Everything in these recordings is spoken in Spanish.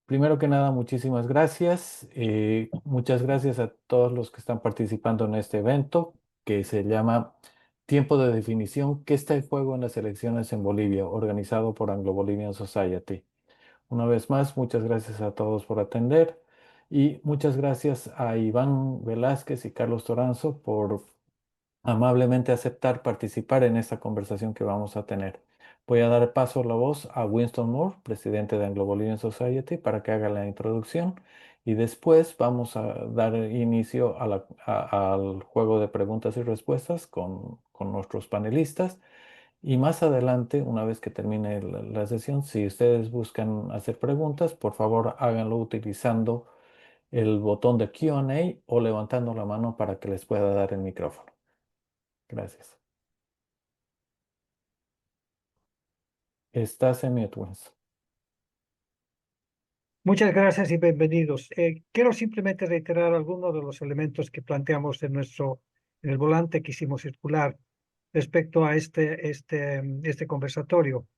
Primero que nada, muchísimas gracias. Muchas gracias a todos los que están participando en este evento que se llama Tiempo de Definición, ¿qué está en juego en las elecciones en Bolivia?, organizado por Anglo Bolivian Society. Una vez más, muchas gracias a todos por atender y muchas gracias a Iván Velázquez y Carlos Toranzo por amablemente aceptar participar en esta conversación que vamos a tener. Voy a dar paso a la voz a Winston Moore, presidente de Anglo Bolivian Society, para que haga la introducción y después vamos a dar inicio a al juego de preguntas y respuestas con nuestros panelistas. Y más adelante, una vez que termine la sesión, si ustedes buscan hacer preguntas, por favor háganlo utilizando el botón de Q&A o levantando la mano para que les pueda dar el micrófono. Gracias. Estás en mute, Winston. Muchas gracias y bienvenidos. Quiero simplemente reiterar algunos de los elementos que planteamos en el volante que hicimos circular respecto a este conversatorio,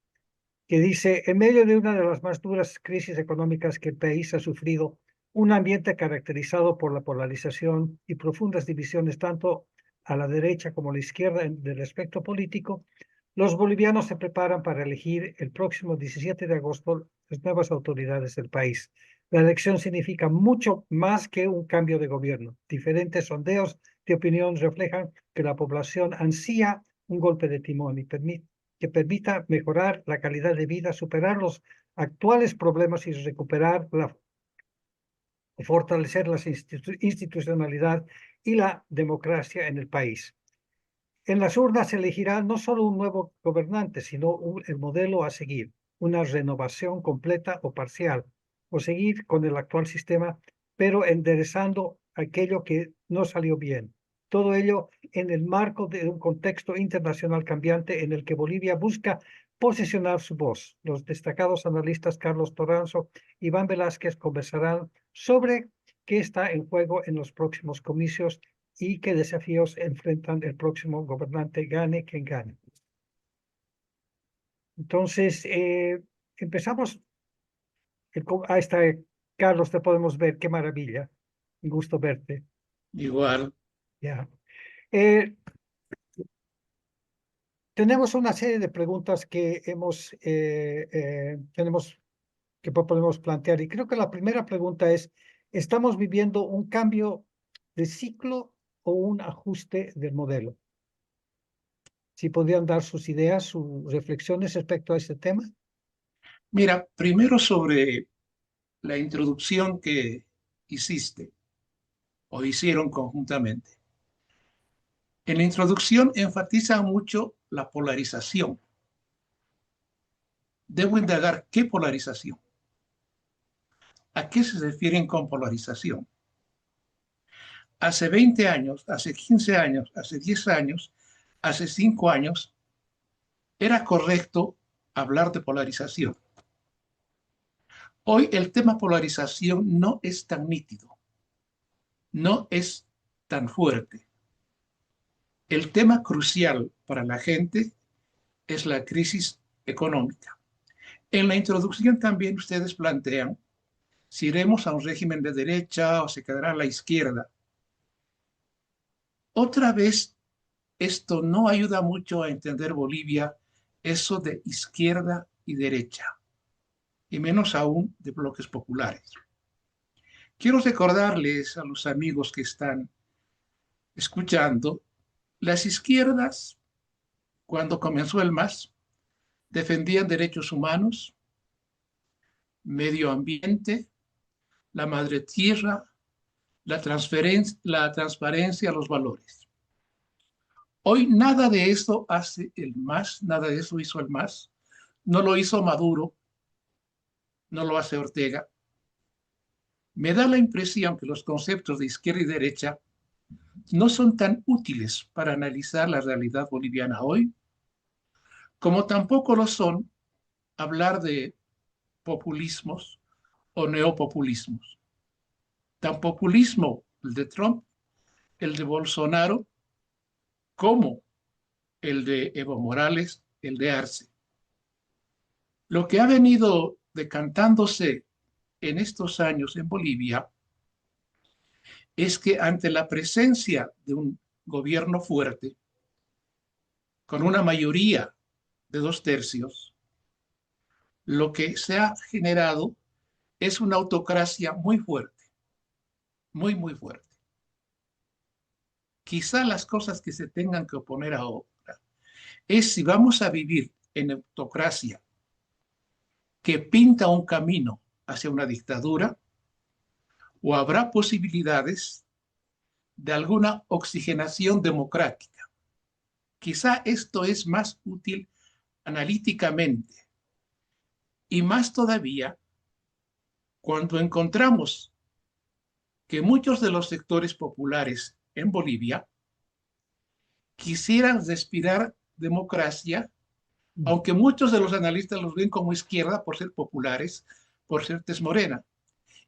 que dice: en medio de una de las más duras crisis económicas que el país ha sufrido, un ambiente caracterizado por la polarización y profundas divisiones tanto a la derecha como a la izquierda del espectro político, los bolivianos se preparan para elegir el próximo 17 de agosto las nuevas autoridades del país. La elección significa mucho más que un cambio de gobierno. Diferentes sondeos de opinión reflejan que la población ansía un golpe de timón y que permita mejorar la calidad de vida, superar los actuales problemas y recuperar o fortalecer la institucionalidad y la democracia en el país. En las urnas se elegirá no solo un nuevo gobernante, sino el modelo a seguir, una renovación completa o parcial, o seguir con el actual sistema, pero enderezando aquello que no salió bien. Todo ello en el marco de un contexto internacional cambiante en el que Bolivia busca posicionar su voz. Los destacados analistas Carlos Toranzo y Iván Velázquez conversarán sobre qué está en juego en los próximos comicios y qué desafíos enfrentan el próximo gobernante, gane quien gane. Entonces, empezamos. Ahí está, Carlos, te podemos ver, qué maravilla. Un gusto verte. Igual, Ya. Tenemos una serie de preguntas que podemos plantear, y creo que la primera pregunta es: ¿estamos viviendo un cambio de ciclo o un ajuste del modelo? Si podrían dar sus ideas, sus reflexiones respecto a este tema. mira, primero sobre la introducción que hiciste o hicieron conjuntamente. En la introducción enfatiza mucho la polarización. Debo indagar qué polarización. ¿A qué se refieren con polarización? Hace 20 años, hace 15 años, hace 10 años, hace 5 años, era correcto hablar de polarización. Hoy el tema polarización no es tan nítido, no es tan fuerte. El tema crucial para la gente es la crisis económica. En la introducción también ustedes plantean si iremos a un régimen de derecha o se quedará a la izquierda. Otra vez, esto no ayuda mucho a entender Bolivia, eso de izquierda y derecha, y menos aún de bloques populares. Quiero recordarles a los amigos que están escuchando, las izquierdas, cuando comenzó el MAS, defendían derechos humanos, medio ambiente, la madre tierra, la transparencia, los valores. Hoy nada de eso hace el MAS, nada de eso hizo el MAS, no lo hizo Maduro, no lo hace Ortega. Me da la impresión que los conceptos de izquierda y derecha no son tan útiles para analizar la realidad boliviana hoy, como tampoco lo son hablar de populismos o neopopulismos. Tan populismo el de Trump, el de Bolsonaro, como el de Evo Morales, el de Arce. Lo que ha venido decantándose en estos años en Bolivia es que ante la presencia de un gobierno fuerte, con una mayoría de 2/3, lo que se ha generado es una autocracia muy fuerte, muy, muy fuerte. Quizá las cosas que se tengan que oponer ahora es si vamos a vivir en autocracia que pinta un camino hacia una dictadura o habrá posibilidades de alguna oxigenación democrática. Quizá esto es más útil analíticamente y más todavía cuando encontramos que muchos de los sectores populares en Bolivia quisieran respirar democracia, aunque muchos de los analistas los ven como izquierda por ser populares, por ser tez morena,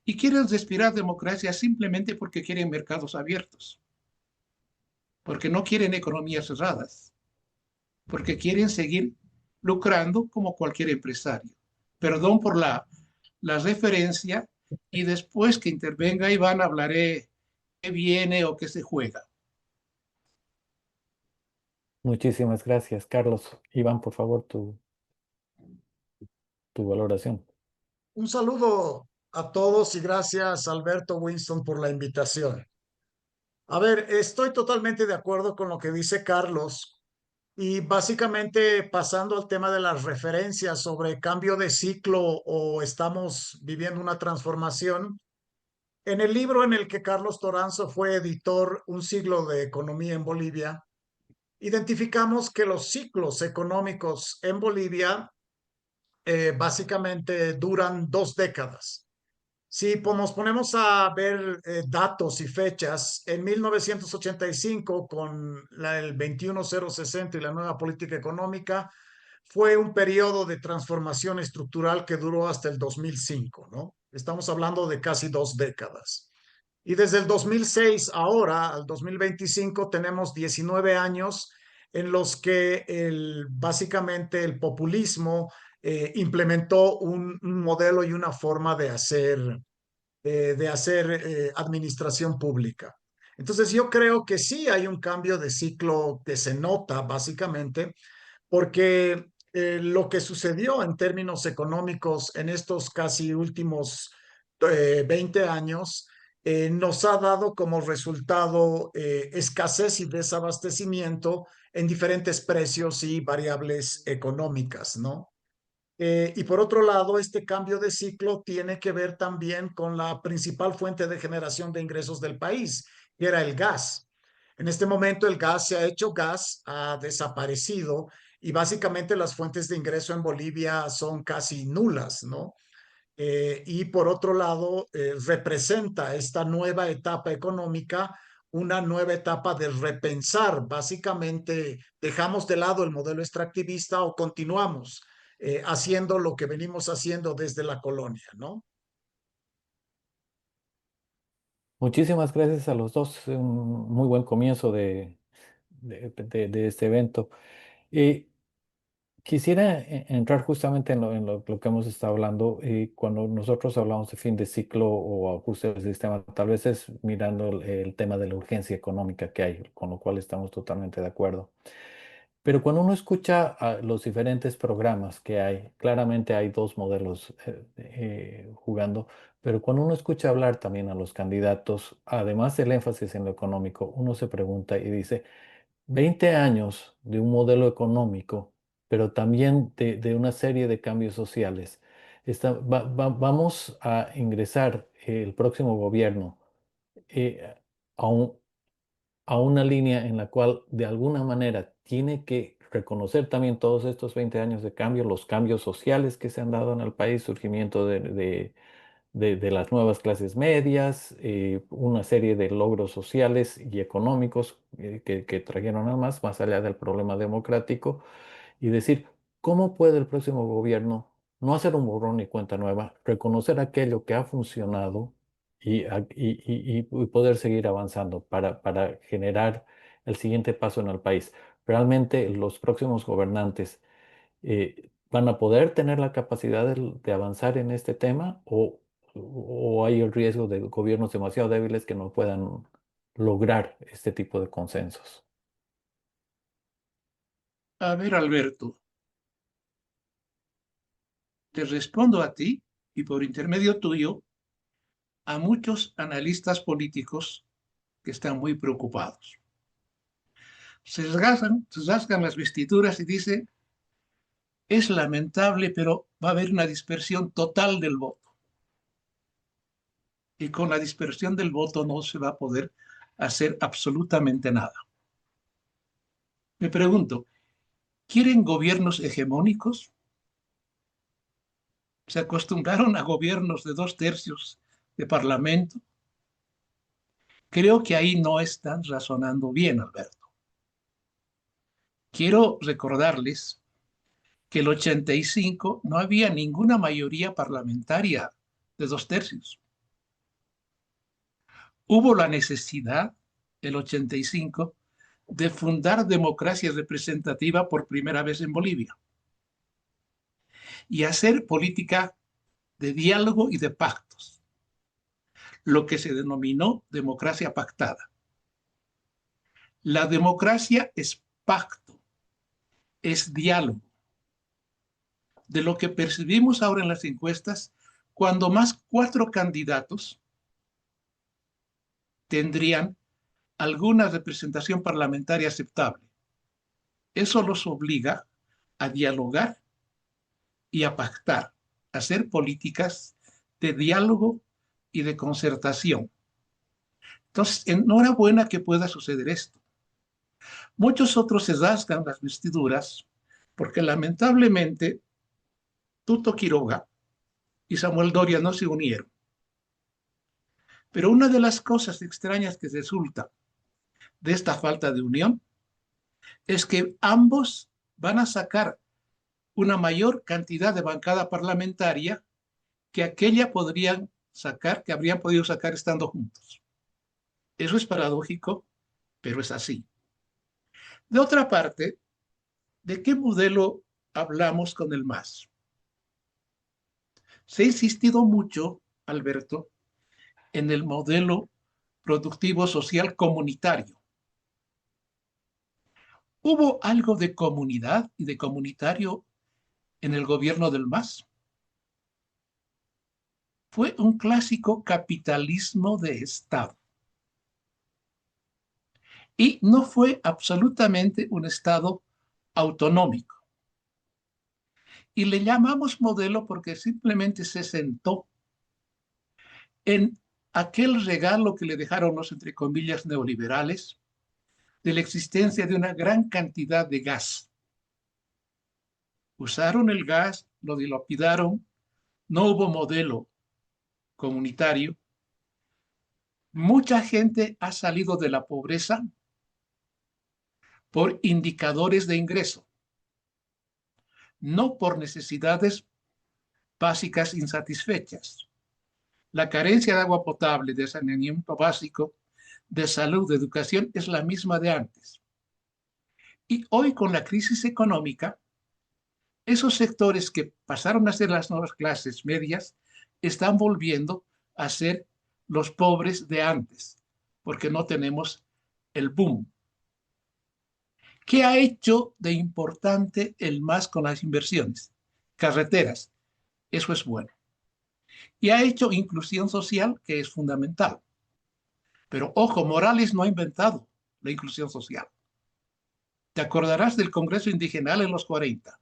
y quieren respirar democracia simplemente porque quieren mercados abiertos, porque no quieren economías cerradas, porque quieren seguir lucrando como cualquier empresario. Perdón por la referencia y después que intervenga Iván hablaré qué viene o qué se juega. Muchísimas gracias, Carlos. Iván, por favor, tu valoración. Un saludo a todos y gracias, Alberto Winston, por la invitación. A ver, estoy totalmente de acuerdo con lo que dice Carlos y básicamente pasando al tema de las referencias sobre cambio de ciclo o estamos viviendo una transformación. En el libro en el que Carlos Toranzo fue editor, Un siglo de economía en Bolivia, identificamos que los ciclos económicos en Bolivia básicamente duran 2 décadas. Si nos ponemos a ver datos y fechas, en 1985, con el 21060 y la nueva política económica, fue un periodo de transformación estructural que duró hasta el 2005, ¿no? Estamos hablando de casi 2 décadas. Y desde el 2006 ahora, al 2025, tenemos 19 años en los que básicamente el populismo implementó un modelo y una forma de hacer administración pública. Entonces yo creo que sí hay un cambio de ciclo que se nota básicamente porque lo que sucedió en términos económicos en estos casi últimos 20 años nos ha dado como resultado escasez y desabastecimiento en diferentes precios y variables económicas, ¿no? Y por otro lado, este cambio de ciclo tiene que ver también con la principal fuente de generación de ingresos del país, que era el gas. En este momento el gas se ha hecho gas, ha desaparecido y básicamente las fuentes de ingreso en Bolivia son casi nulas, ¿no? Y por otro lado, representa esta nueva etapa económica, una nueva etapa de repensar. Básicamente, dejamos de lado el modelo extractivista o continuamos haciendo lo que venimos haciendo desde la colonia, ¿no? Muchísimas gracias a los dos. Un muy buen comienzo de este evento. Eh, Quisiera entrar justamente en lo que hemos estado hablando. Cuando nosotros hablamos de fin de ciclo o ajuste del sistema, tal vez es mirando el tema de la urgencia económica que hay, con lo cual estamos totalmente de acuerdo. Pero cuando uno escucha a los diferentes programas que hay, claramente hay dos modelos jugando, pero cuando uno escucha hablar también a los candidatos, además del énfasis en lo económico, uno se pregunta y dice, 20 años de un modelo económico, pero también de una serie de cambios sociales. Vamos a ingresar el próximo gobierno eh, a a una línea en la cual de alguna manera tiene que reconocer también todos estos 20 años de cambio, los cambios sociales que se han dado en el país, surgimiento de las nuevas clases medias, una serie de logros sociales y económicos que trajeron a más allá del problema democrático, y decir, ¿cómo puede el próximo gobierno no hacer un borrón y cuenta nueva, reconocer aquello que ha funcionado y poder seguir avanzando para generar el siguiente paso en el país? ¿Realmente los próximos gobernantes van a poder tener la capacidad de avanzar en este tema o o hay el riesgo de gobiernos demasiado débiles que no puedan lograr este tipo de consensos? A ver, Alberto, te respondo a ti y por intermedio tuyo a muchos analistas políticos que están muy preocupados. Se rasgan las vestiduras y dicen, es lamentable, pero va a haber una dispersión total del voto. Y con la dispersión del voto no se va a poder hacer absolutamente nada. Me pregunto, ¿quieren gobiernos hegemónicos? ¿Se acostumbraron a gobiernos de 2/3 de parlamento? Creo que ahí no están razonando bien, Alberto. Quiero recordarles que el 85 no había ninguna mayoría parlamentaria de 2/3. Hubo la necesidad, el 85, de fundar democracia representativa por primera vez en Bolivia y hacer política de diálogo y de pactos, lo que se denominó democracia pactada. La democracia es pacto, es diálogo. De lo que percibimos ahora en las encuestas, cuando más 4 candidatos tendrían alguna representación parlamentaria aceptable. Eso los obliga a dialogar y a pactar, a hacer políticas de diálogo y de concertación. Entonces, enhorabuena que pueda suceder esto. Muchos otros se rasgan las vestiduras porque lamentablemente Tuto Quiroga y Samuel Doria no se unieron. Pero una de las cosas extrañas que resulta de esta falta de unión es que ambos van a sacar una mayor cantidad de bancada parlamentaria que aquella podrían sacar, que habrían podido sacar estando juntos. Eso es paradójico, pero es así. De otra parte, ¿de qué modelo hablamos con el MAS? Se ha insistido mucho, Alberto, en el modelo productivo social comunitario. ¿Hubo algo de comunidad y de comunitario en el gobierno del MAS? Fue un clásico capitalismo de Estado. Y no fue absolutamente un Estado autonómico. Y le llamamos modelo porque simplemente se sentó en aquel regalo que le dejaron los, entre comillas, neoliberales, de la existencia de una gran cantidad de gas. Usaron el gas, lo dilapidaron, no hubo modelo comunitario. Mucha gente ha salido de la pobreza por indicadores de ingreso, no por necesidades básicas insatisfechas. La carencia de agua potable, de saneamiento básico, de salud, de educación, es la misma de antes. Y hoy, con la crisis económica, esos sectores que pasaron a ser las nuevas clases medias están volviendo a ser los pobres de antes, porque no tenemos el boom. ¿Qué ha hecho de importante el MAS con las inversiones? Carreteras, eso es bueno. Y ha hecho inclusión social, que es fundamental. Pero ojo, Morales no ha inventado la inclusión social. Te acordarás del Congreso Indigenal en los 40,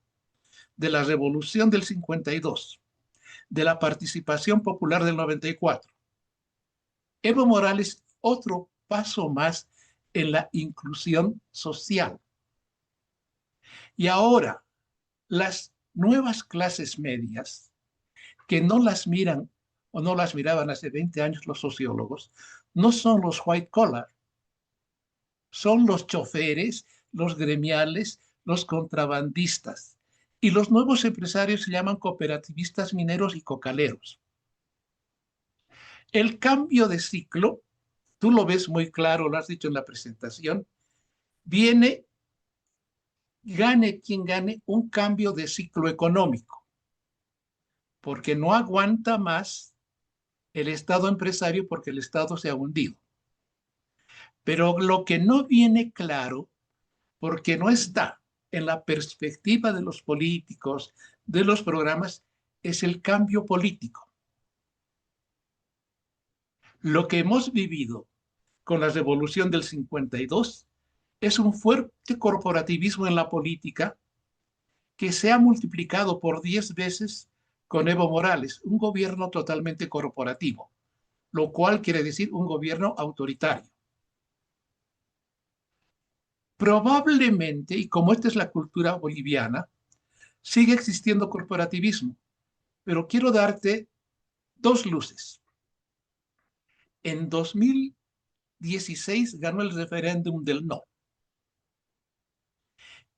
de la Revolución del 52, de la participación popular del 94. Evo Morales, otro paso más en la inclusión social. Y ahora, las nuevas clases medias, que no las miran o no las miraban hace 20 años los sociólogos, no son los white collar, son los choferes, los gremiales, los contrabandistas. Y los nuevos empresarios se llaman cooperativistas mineros y cocaleros. El cambio de ciclo, tú lo ves muy claro, lo has dicho en la presentación, viene, gane quien gane, un cambio de ciclo económico, porque no aguanta más el Estado empresario porque el Estado se ha hundido. Pero lo que no viene claro, porque no está en la perspectiva de los políticos, de los programas, es el cambio político. Lo que hemos vivido con la revolución del 52 es un fuerte corporativismo en la política que se ha multiplicado por 10 veces con Evo Morales, un gobierno totalmente corporativo, lo cual quiere decir un gobierno autoritario. Probablemente, y como esta es la cultura boliviana, sigue existiendo corporativismo, pero quiero darte dos luces. En 2016 ganó el referéndum del no.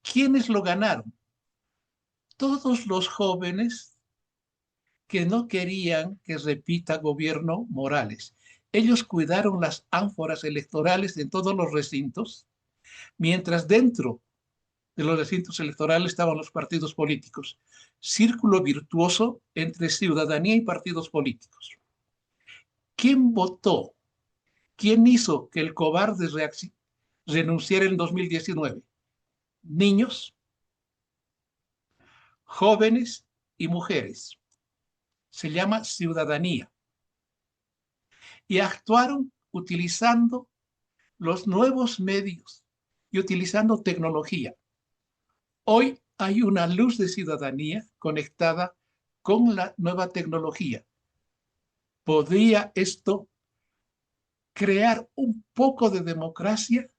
¿Quiénes lo ganaron? Todos los jóvenes que no querían que repita gobierno Morales. Ellos cuidaron las ánforas electorales en todos los recintos, mientras dentro de los recintos electorales estaban los partidos políticos. Círculo virtuoso entre ciudadanía y partidos políticos. ¿Quién votó? ¿Quién hizo que el cobarde renunciara en 2019? Niños, jóvenes y mujeres. Se llama ciudadanía. Y actuaron utilizando los nuevos medios y utilizando tecnología. Hoy hay una luz de ciudadanía conectada con la nueva tecnología. ¿Podría esto crear un poco de democracia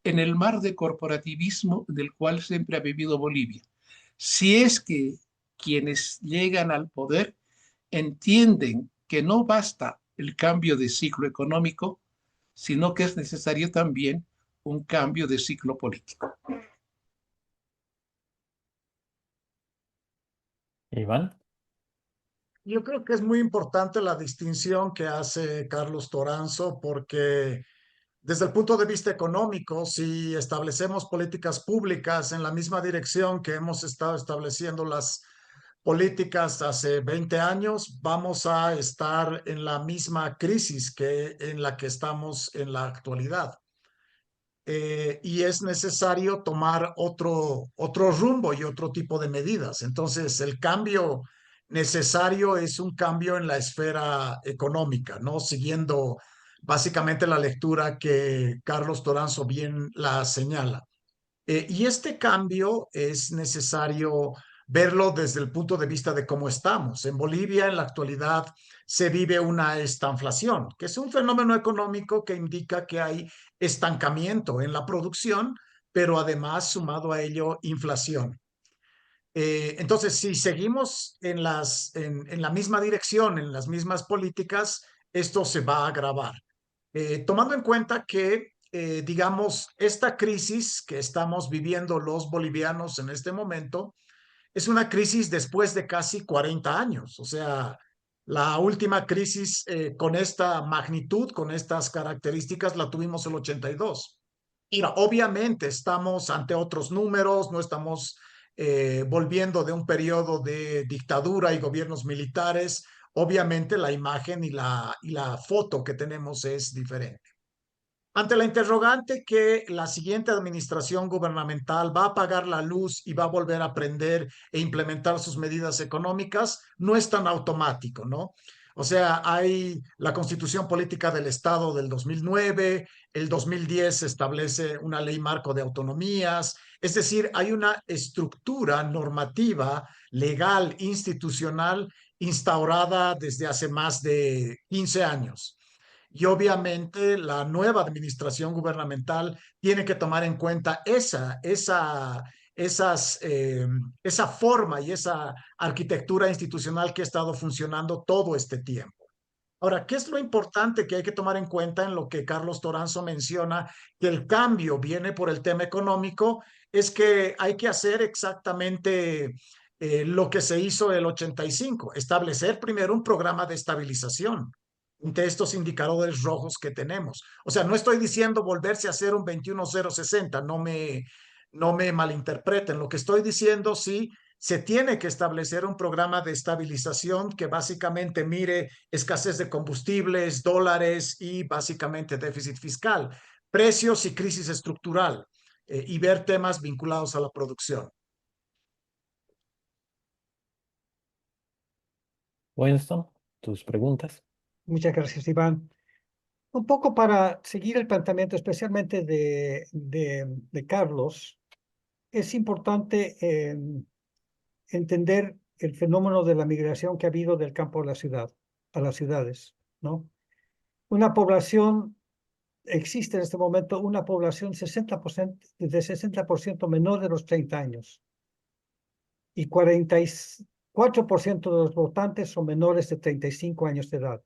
en el mar de corporativismo del cual siempre ha vivido Bolivia? Si es que quienes llegan al poder entienden que no basta el cambio de ciclo económico, sino que es necesario también un cambio de ciclo político. Iván. Yo creo que es muy importante la distinción que hace Carlos Toranzo, porque desde el punto de vista económico, si establecemos políticas públicas en la misma dirección que hemos estado estableciendo las políticas hace 20 años, vamos a estar en la misma crisis que en la que estamos en la actualidad. Y es necesario tomar otro rumbo y otro tipo de medidas. Entonces, el cambio necesario es un cambio en la esfera económica, ¿no? Siguiendo básicamente la lectura que Carlos Toranzo bien la señala. Y este cambio es necesario verlo desde el punto de vista de cómo estamos. En Bolivia, en la actualidad, se vive una estanflación, que es un fenómeno económico que indica que hay estancamiento en la producción, pero además, sumado a ello, inflación. Entonces, si seguimos en la misma dirección, en las mismas políticas, esto se va a agravar. Tomando en cuenta que, digamos, esta crisis que estamos viviendo los bolivianos en este momento es una crisis después de casi 40 años. O sea, la última crisis con esta magnitud, con estas características, la tuvimos el 82. Y obviamente estamos ante otros números, no estamos volviendo de un periodo de dictadura y gobiernos militares. Obviamente la imagen y la foto que tenemos es diferente. Ante la interrogante que la siguiente administración gubernamental va a apagar la luz y va a volver a aprender e implementar sus medidas económicas, no es tan automático, ¿no? O sea, hay la Constitución Política del Estado del 2009, el 2010 se establece una ley marco de autonomías, es decir, hay una estructura normativa, legal, institucional, instaurada desde hace más de 15 años. Y obviamente la nueva administración gubernamental tiene que tomar en cuenta esa forma y esa arquitectura institucional que ha estado funcionando todo este tiempo. Ahora, ¿qué es lo importante que hay que tomar en cuenta en lo que Carlos Toranzo menciona, que el cambio viene por el tema económico? Es que hay que hacer exactamente lo que se hizo el 85, establecer primero un programa de estabilización de estos indicadores rojos que tenemos. O sea, no estoy diciendo volverse a hacer un 21.060, no me malinterpreten. Lo que estoy diciendo, sí, se tiene que establecer un programa de estabilización que básicamente mire escasez de combustibles, dólares y básicamente déficit fiscal, precios y crisis estructural, y ver temas vinculados a la producción. Winston, tus preguntas. Muchas gracias, Iván. Un poco para seguir el planteamiento, especialmente de Carlos, es importante entender el fenómeno de la migración que ha habido del campo a la ciudad, a las ciudades, ¿no? Una población, existe en este momento una población de 60% menor de los 30 años y 44% de los votantes son menores de 35 años de edad,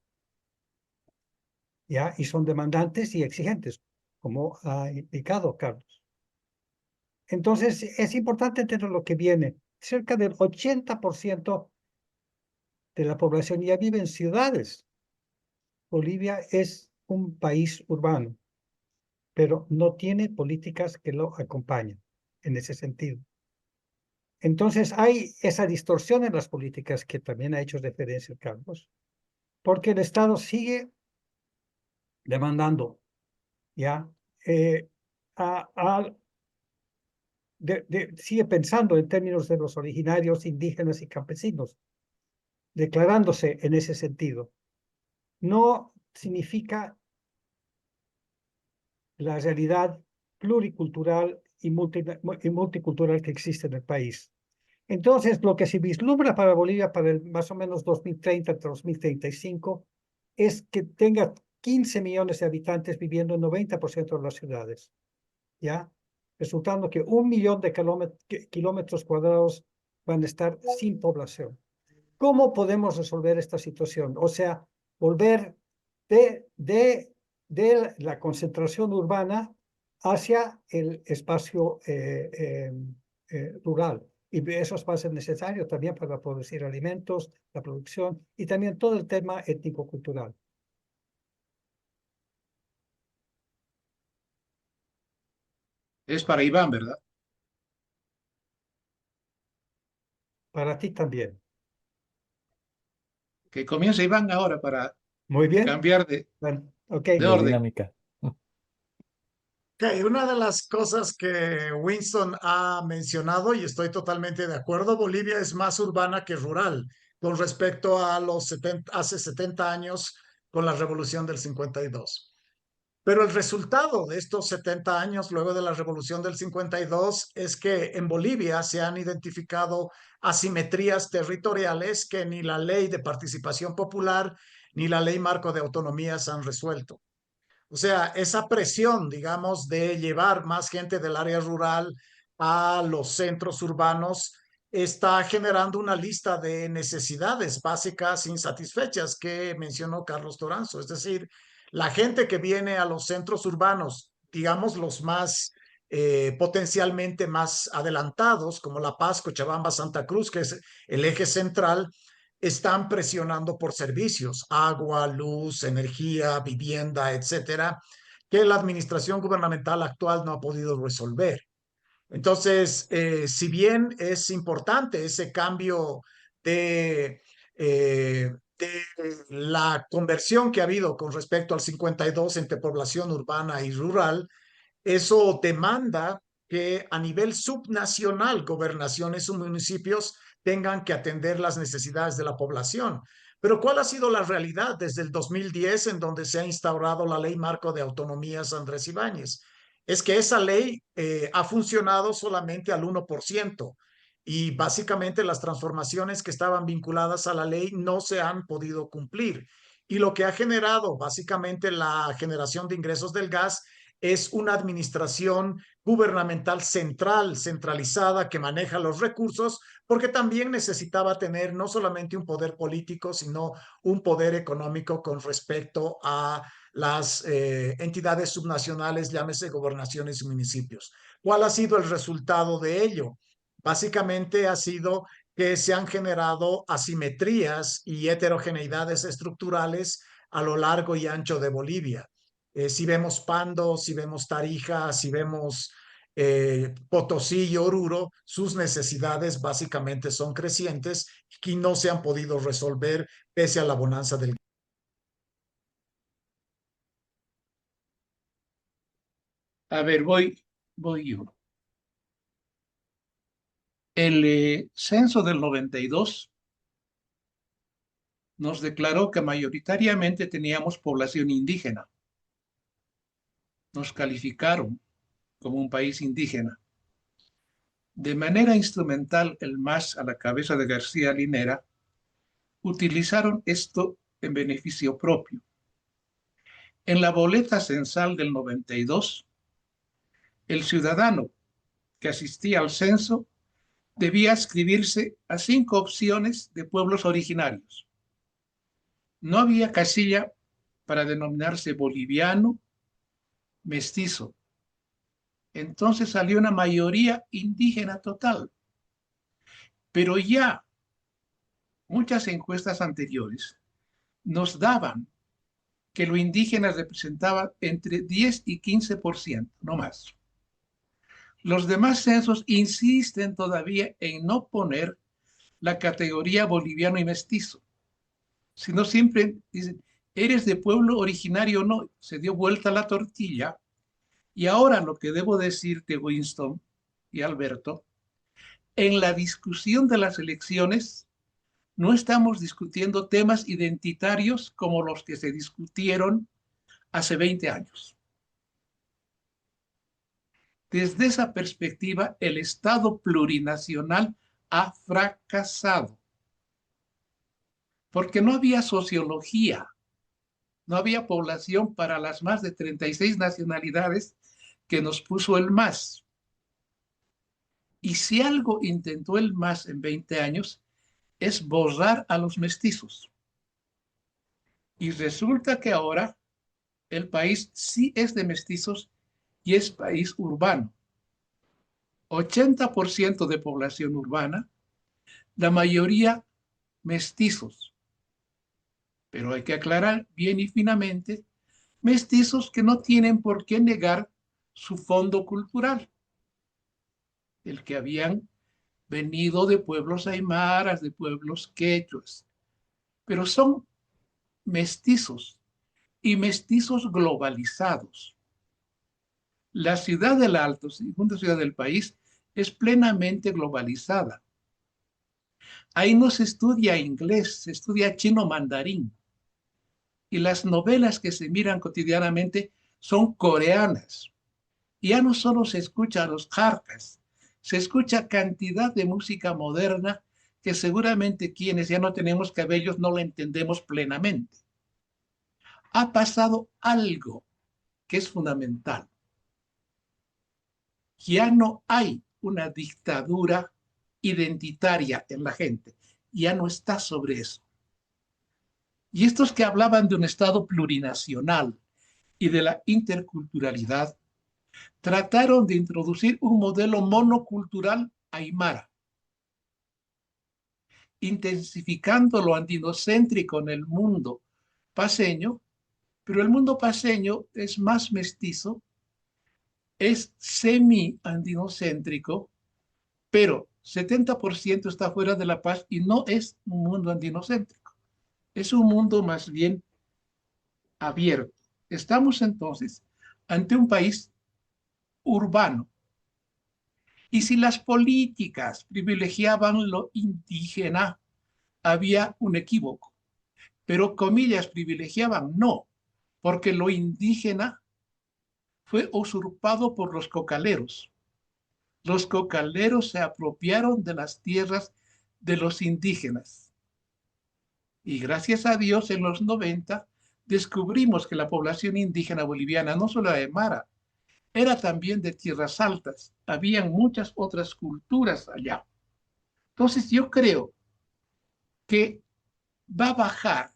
¿ya? Y son demandantes y exigentes, como ha indicado Carlos. Entonces, es importante entender lo que viene. Cerca del 80% de la población ya vive en ciudades. Bolivia es un país urbano, pero no tiene políticas que lo acompañen en ese sentido. Entonces, hay esa distorsión en las políticas que también ha hecho referencia Carlos, porque el Estado sigue demandando, ¿ya? Sigue pensando en términos de los originarios, indígenas y campesinos, declarándose en ese sentido. No significa la realidad pluricultural y multicultural que existe en el país. Entonces, lo que se vislumbra para Bolivia para el más o menos 2030-2035 es que tenga 15 millones de habitantes viviendo en 90% de las ciudades, ¿ya? Resultando que 1 millón de kilómetros cuadrados van a estar sin población. ¿Cómo podemos resolver esta situación? O sea, volver de la concentración urbana hacia el espacio rural. Y eso va a ser necesario también para producir alimentos, la producción y también todo el tema étnico-cultural. Es para Iván, ¿verdad? Para ti también. Que comience Iván ahora para Muy bien. cambiar Bueno, ok. de De orden. dinámica. Okay, una de las cosas que Winston ha mencionado, y estoy totalmente de acuerdo, Bolivia es más urbana que rural con respecto a hace 70 años con la revolución del 52. Pero el resultado de estos 70 años, luego de la revolución del 52, es que en Bolivia se han identificado asimetrías territoriales que ni la ley de participación popular ni la ley marco de autonomías han resuelto. O sea, esa presión, digamos, de llevar más gente del área rural a los centros urbanos está generando una lista de necesidades básicas insatisfechas que mencionó Carlos Toranzo. Es decir, la gente que viene a los centros urbanos, digamos, los más potencialmente más adelantados, como La Paz, Cochabamba, Santa Cruz, que es el eje central, están presionando por servicios, agua, luz, energía, vivienda, etcétera, que la administración gubernamental actual no ha podido resolver. Entonces, si bien es importante ese cambio de la conversión que ha habido con respecto al 52 entre población urbana y rural, eso demanda que a nivel subnacional gobernaciones o municipios tengan que atender las necesidades de la población. Pero ¿cuál ha sido la realidad desde el 2010 en donde se ha instaurado la ley marco de autonomías Andrés Ibáñez? Es que esa ley ha funcionado solamente al 1% y básicamente las transformaciones que estaban vinculadas a la ley no se han podido cumplir. Y lo que ha generado básicamente la generación de ingresos del gas es una administración gubernamental central, centralizada, que maneja los recursos, porque también necesitaba tener no solamente un poder político, sino un poder económico con respecto a las entidades subnacionales, llámese gobernaciones y municipios. ¿Cuál ha sido el resultado de ello? Básicamente ha sido que se han generado asimetrías y heterogeneidades estructurales a lo largo y ancho de Bolivia. Si vemos Pando, si vemos Tarija, si vemos Potosí y Oruro, sus necesidades básicamente son crecientes y no se han podido resolver pese a la bonanza del. A ver, voy yo. El censo del 92 nos declaró que mayoritariamente teníamos población indígena. Nos calificaron como un país indígena. De manera instrumental, el MAS, a la cabeza de García Linera, utilizaron esto en beneficio propio. En la boleta censal del 92, el ciudadano que asistía al censo debía inscribirse a 5 opciones de pueblos originarios. No había casilla para denominarse boliviano, mestizo. Entonces salió una mayoría indígena total. Pero ya muchas encuestas anteriores nos daban que lo indígena representaba entre 10 y 15%, no más. Los demás censos insisten todavía en no poner la categoría boliviano y mestizo, sino siempre dicen, ¿eres de pueblo originario o no? Se dio vuelta la tortilla. Y ahora lo que debo decirte, Winston y Alberto, en la discusión de las elecciones no estamos discutiendo temas identitarios como los que se discutieron hace 20 años. Desde esa perspectiva, el Estado plurinacional ha fracasado, porque no había sociología, no había población para las más de 36 nacionalidades que nos puso el MAS. Y si algo intentó el MAS en 20 años, es borrar a los mestizos. Y resulta que ahora el país sí es de mestizos y es país urbano. 80% de población urbana, la mayoría mestizos. Pero hay que aclarar bien y finamente, mestizos que no tienen por qué negar su fondo cultural, el que habían venido de pueblos aymaras, de pueblos quechuas, pero son mestizos y mestizos globalizados. La ciudad del Alto, segunda ciudad del país, es plenamente globalizada. Ahí no se estudia inglés, se estudia chino mandarín. Y las novelas que se miran cotidianamente son coreanas. Y ya no solo se escucha a los jarcas, se escucha cantidad de música moderna que seguramente quienes ya no tenemos cabellos no la entendemos plenamente. Ha pasado algo que es fundamental. Ya no hay una dictadura identitaria en la gente, ya no está sobre eso. Y estos que hablaban de un Estado plurinacional y de la interculturalidad, trataron de introducir un modelo monocultural aymara, intensificando lo andinocéntrico en el mundo paseño, pero el mundo paseño es más mestizo, es semi-andinocéntrico, pero 70% está fuera de La Paz y no es un mundo andinocéntrico, es un mundo más bien abierto. Estamos entonces ante un país urbano. Y si las políticas privilegiaban lo indígena, había un equívoco. Pero comillas privilegiaban, no, porque lo indígena fue usurpado por los cocaleros. Los cocaleros se apropiaron de las tierras de los indígenas. Y gracias a Dios, en los 90 descubrimos que la población indígena boliviana no solo era aymara, era también de tierras altas. Habían muchas otras culturas allá. Entonces yo creo que va a bajar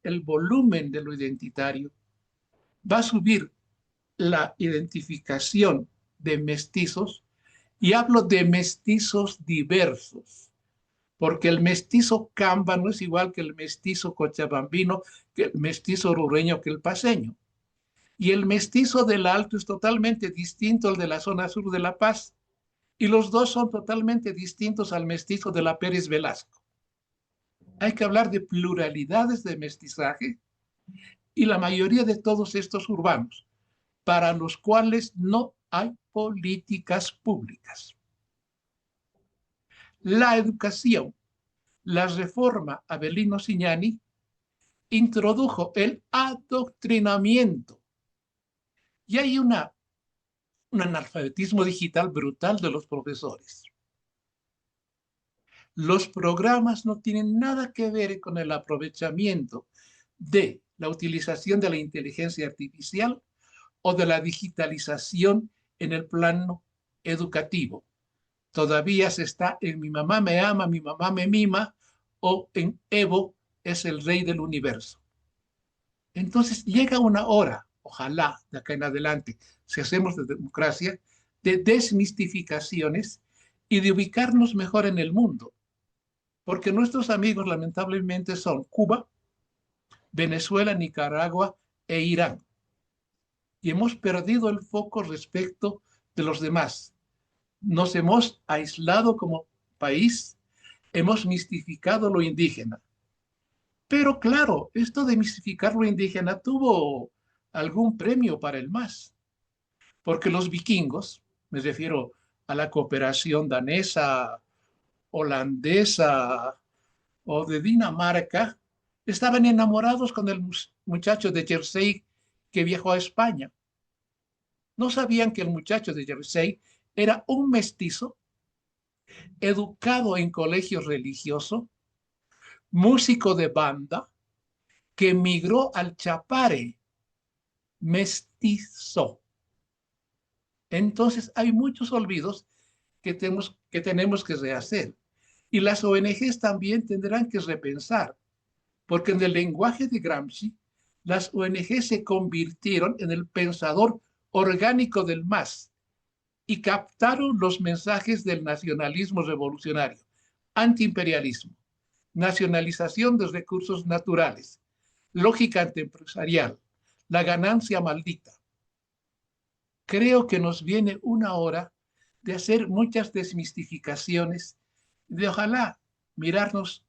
el volumen de lo identitario, va a subir la identificación de mestizos, y hablo de mestizos diversos, porque el mestizo camba no es igual que el mestizo cochabambino, que el mestizo rureño, que el paseño. Y el mestizo del Alto es totalmente distinto al de la zona sur de La Paz. Y los dos son totalmente distintos al mestizo de la Pérez Velasco. Hay que hablar de pluralidades de mestizaje y la mayoría de todos estos urbanos, para los cuales no hay políticas públicas. La educación, la reforma Avelino Signani introdujo el adoctrinamiento y hay un analfabetismo digital brutal de los profesores. Los programas no tienen nada que ver con el aprovechamiento de la utilización de la inteligencia artificial o de la digitalización en el plano educativo. Todavía se está en mi mamá me ama, mi mamá me mima, o en Evo es el rey del universo. Entonces llega una hora, ojalá de acá en adelante, si hacemos de democracia, de desmistificaciones y de ubicarnos mejor en el mundo. Porque nuestros amigos lamentablemente son Cuba, Venezuela, Nicaragua e Irán. Y hemos perdido el foco respecto de los demás. Nos hemos aislado como país, hemos mistificado lo indígena. Pero claro, esto de mistificar lo indígena tuvo algún premio para el MAS, porque los vikingos, me refiero a la cooperación danesa, holandesa o de Dinamarca, estaban enamorados con el muchacho de Jersey que viajó a España. No sabían que el muchacho de Jersey era un mestizo educado en colegio religioso, músico de banda, que emigró al Chapare, mestizo. Entonces hay muchos olvidos que tenemos que rehacer. Y las ONGs también tendrán que repensar, porque en el lenguaje de Gramsci, las ONGs se convirtieron en el pensador orgánico del MAS y captaron los mensajes del nacionalismo revolucionario, antiimperialismo, nacionalización de recursos naturales, lógica antiempresarial, la ganancia maldita. Creo que nos viene una hora de hacer muchas desmistificaciones, de ojalá mirarnos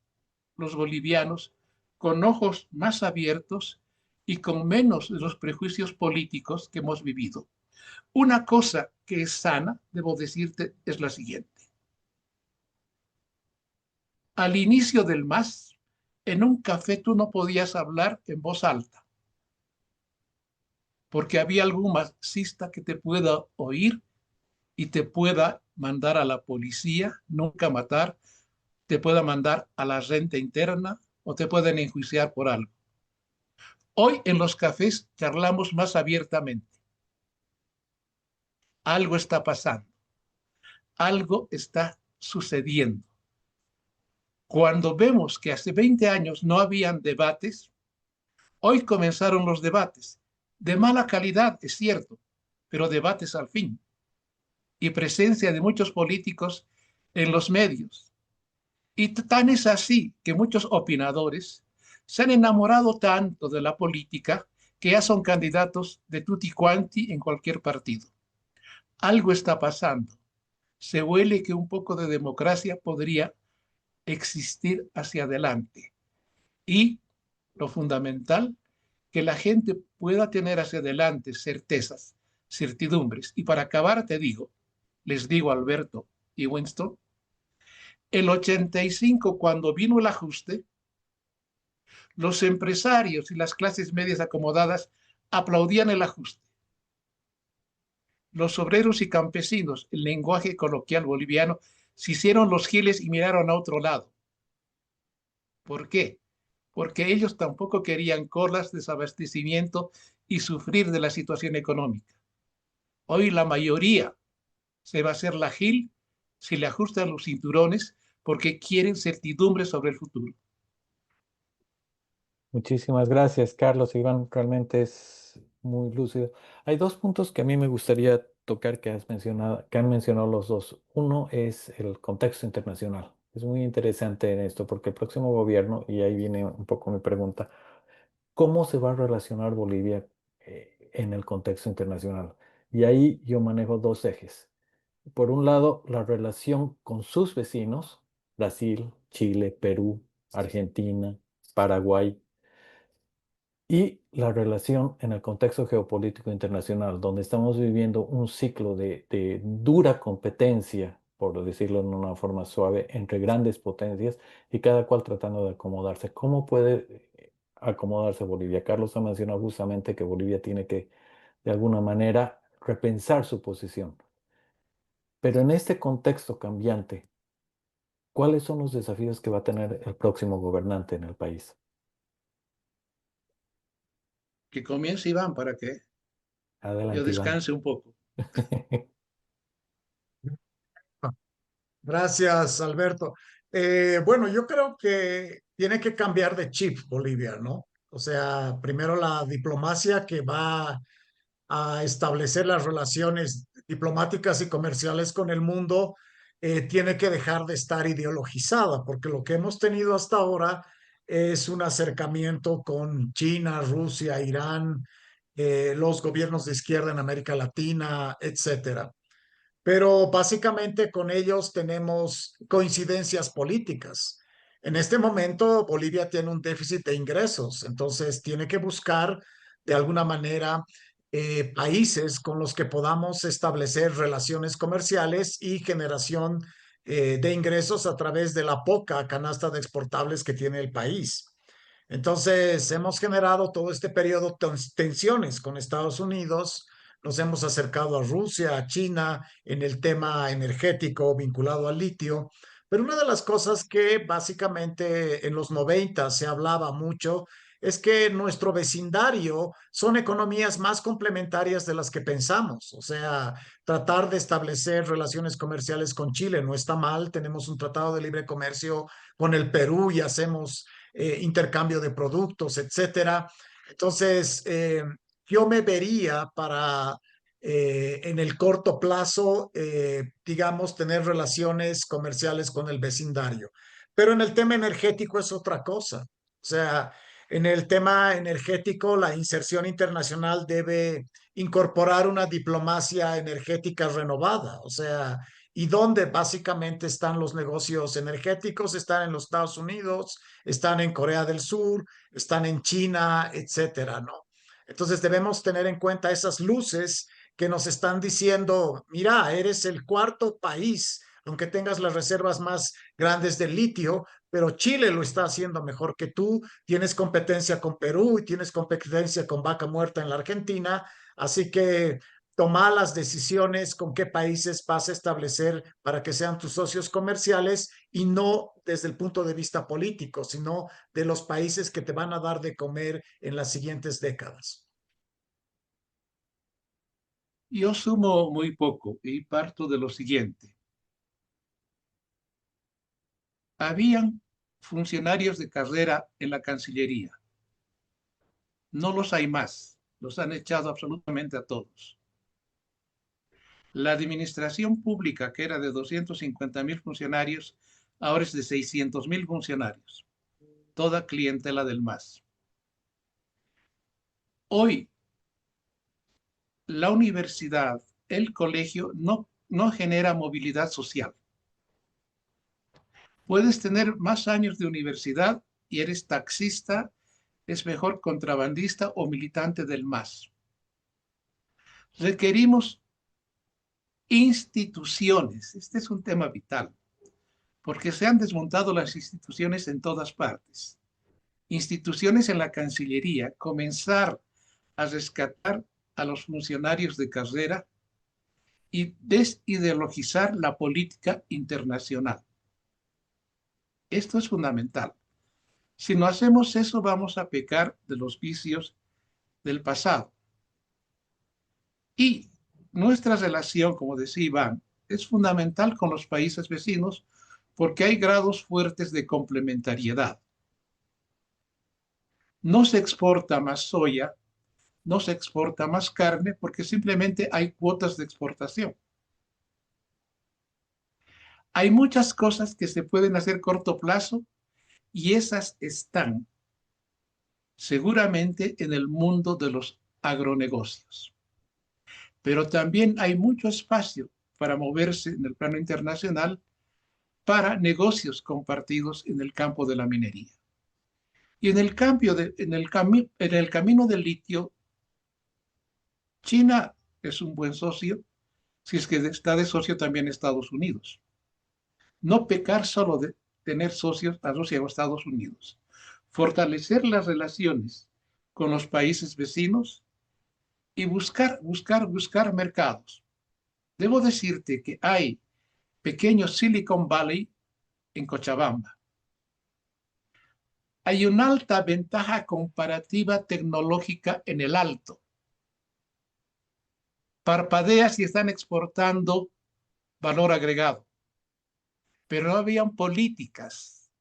los bolivianos con ojos más abiertos y con menos de los prejuicios políticos que hemos vivido. Una cosa que es sana, debo decirte, es la siguiente. Al inicio del MAS, en un café tú no podías hablar en voz alta, porque había algún marxista que te pueda oír y te pueda mandar a la policía, nunca matar, te pueda mandar a la renta interna o te pueden enjuiciar por algo. Hoy en los cafés charlamos más abiertamente. Algo está pasando, algo está sucediendo. Cuando vemos que hace 20 años no habían debates, hoy comenzaron los debates. De mala calidad, es cierto, pero debates al fin. Y presencia de muchos políticos en los medios. Y tan es así que muchos opinadores se han enamorado tanto de la política que ya son candidatos de tutti quanti en cualquier partido. Algo está pasando. Se huele que un poco de democracia podría existir hacia adelante. Y lo fundamental, que la gente pueda tener hacia adelante certezas, certidumbres. Y para acabar, les digo Alberto y Winston, el 85, cuando vino el ajuste, los empresarios y las clases medias acomodadas aplaudían el ajuste. Los obreros y campesinos, el lenguaje coloquial boliviano, se hicieron los giles y miraron a otro lado. ¿Por qué? Porque ellos tampoco querían colas, desabastecimiento y sufrir de la situación económica. Hoy la mayoría se va a hacer la gil si le ajustan los cinturones porque quieren certidumbre sobre el futuro. Muchísimas gracias, Carlos. Iván, realmente es muy lúcido. Hay dos puntos que a mí me gustaría tocar que han mencionado los dos. Uno es el contexto internacional. Es muy interesante en esto porque el próximo gobierno, y ahí viene un poco mi pregunta, ¿cómo se va a relacionar Bolivia en el contexto internacional. Y ahí yo manejo dos ejes. Por un lado, la relación con sus vecinos, Brasil, Chile, Perú, Argentina, Paraguay, y la relación en el contexto geopolítico internacional, donde estamos viviendo un ciclo de dura competencia, por decirlo de una forma suave, entre grandes potencias y cada cual tratando de acomodarse. ¿Cómo puede acomodarse Bolivia? Carlos ha mencionado justamente que Bolivia tiene que, de alguna manera, repensar su posición. Pero en este contexto cambiante, ¿cuáles son los desafíos que va a tener el próximo gobernante en el país? Que comience Iván para que yo Adelante, Iván. descanse un poco. Gracias, Alberto. Bueno, yo creo que tiene que cambiar de chip Bolivia, ¿no? O sea, primero la diplomacia que va a establecer las relaciones diplomáticas y comerciales con el mundo, tiene que dejar de estar ideologizada, porque lo que hemos tenido hasta ahora es un acercamiento con China, Rusia, Irán, los gobiernos de izquierda en América Latina, etcétera. Pero básicamente con ellos tenemos coincidencias políticas. En este momento Bolivia tiene un déficit de ingresos, entonces tiene que buscar de alguna manera países con los que podamos establecer relaciones comerciales y generación de ingresos a través de la poca canasta de exportables que tiene el país. Entonces, hemos generado todo este periodo tensiones con Estados Unidos, nos hemos acercado a Rusia, a China en el tema energético vinculado al litio, pero una de las cosas que básicamente en los 90 se hablaba mucho es que nuestro vecindario son economías más complementarias de las que pensamos. O sea, tratar de establecer relaciones comerciales con Chile no está mal, tenemos un tratado de libre comercio con el Perú y hacemos intercambio de productos, etcétera. Entonces, yo me vería para en el corto plazo, digamos, tener relaciones comerciales con el vecindario. Pero en el tema energético es otra cosa. O sea, en el tema energético, la inserción internacional debe incorporar una diplomacia energética renovada. O sea, y dónde básicamente están los negocios energéticos, están en los Estados Unidos, están en Corea del Sur, están en China, etcétera, ¿no? Entonces debemos tener en cuenta esas luces que nos están diciendo, mira, eres el cuarto país, aunque tengas las reservas más grandes de litio, pero Chile lo está haciendo mejor que tú, tienes competencia con Perú y tienes competencia con Vaca Muerta en la Argentina, así que toma las decisiones con qué países vas a establecer para que sean tus socios comerciales y no desde el punto de vista político, sino de los países que te van a dar de comer en las siguientes décadas. Yo sumo muy poco y parto de lo siguiente. Habían funcionarios de carrera en la Cancillería. No los hay más. Los han echado absolutamente a todos. La administración pública, que era de 250.000 funcionarios, ahora es de 600.000 funcionarios. Toda clientela del MAS. Hoy, la universidad, el colegio, no genera movilidad social. Puedes tener más años de universidad y eres taxista, es mejor contrabandista o militante del MAS. Requerimos instituciones. Este es un tema vital, porque se han desmontado las instituciones en todas partes. Instituciones en la Cancillería, comenzar a rescatar a los funcionarios de carrera y desideologizar la política internacional. Esto es fundamental. Si no hacemos eso, vamos a pecar de los vicios del pasado. Y nuestra relación, como decía Iván, es fundamental con los países vecinos porque hay grados fuertes de complementariedad. No se exporta más soya, no se exporta más carne porque simplemente hay cuotas de exportación. Hay muchas cosas que se pueden hacer a corto plazo y esas están seguramente en el mundo de los agronegocios. Pero también hay mucho espacio para moverse en el plano internacional para negocios compartidos en el campo de la minería. Y en el camino del litio, China es un buen socio, si es que está de socio también Estados Unidos. No pecar solo de tener socios a Rusia o Estados Unidos. Fortalecer las relaciones con los países vecinos y buscar mercados. Debo decirte que hay pequeños Silicon Valley en Cochabamba. Hay una alta ventaja comparativa tecnológica en el Alto. Parpadeas y están exportando valor agregado, pero no habían políticas.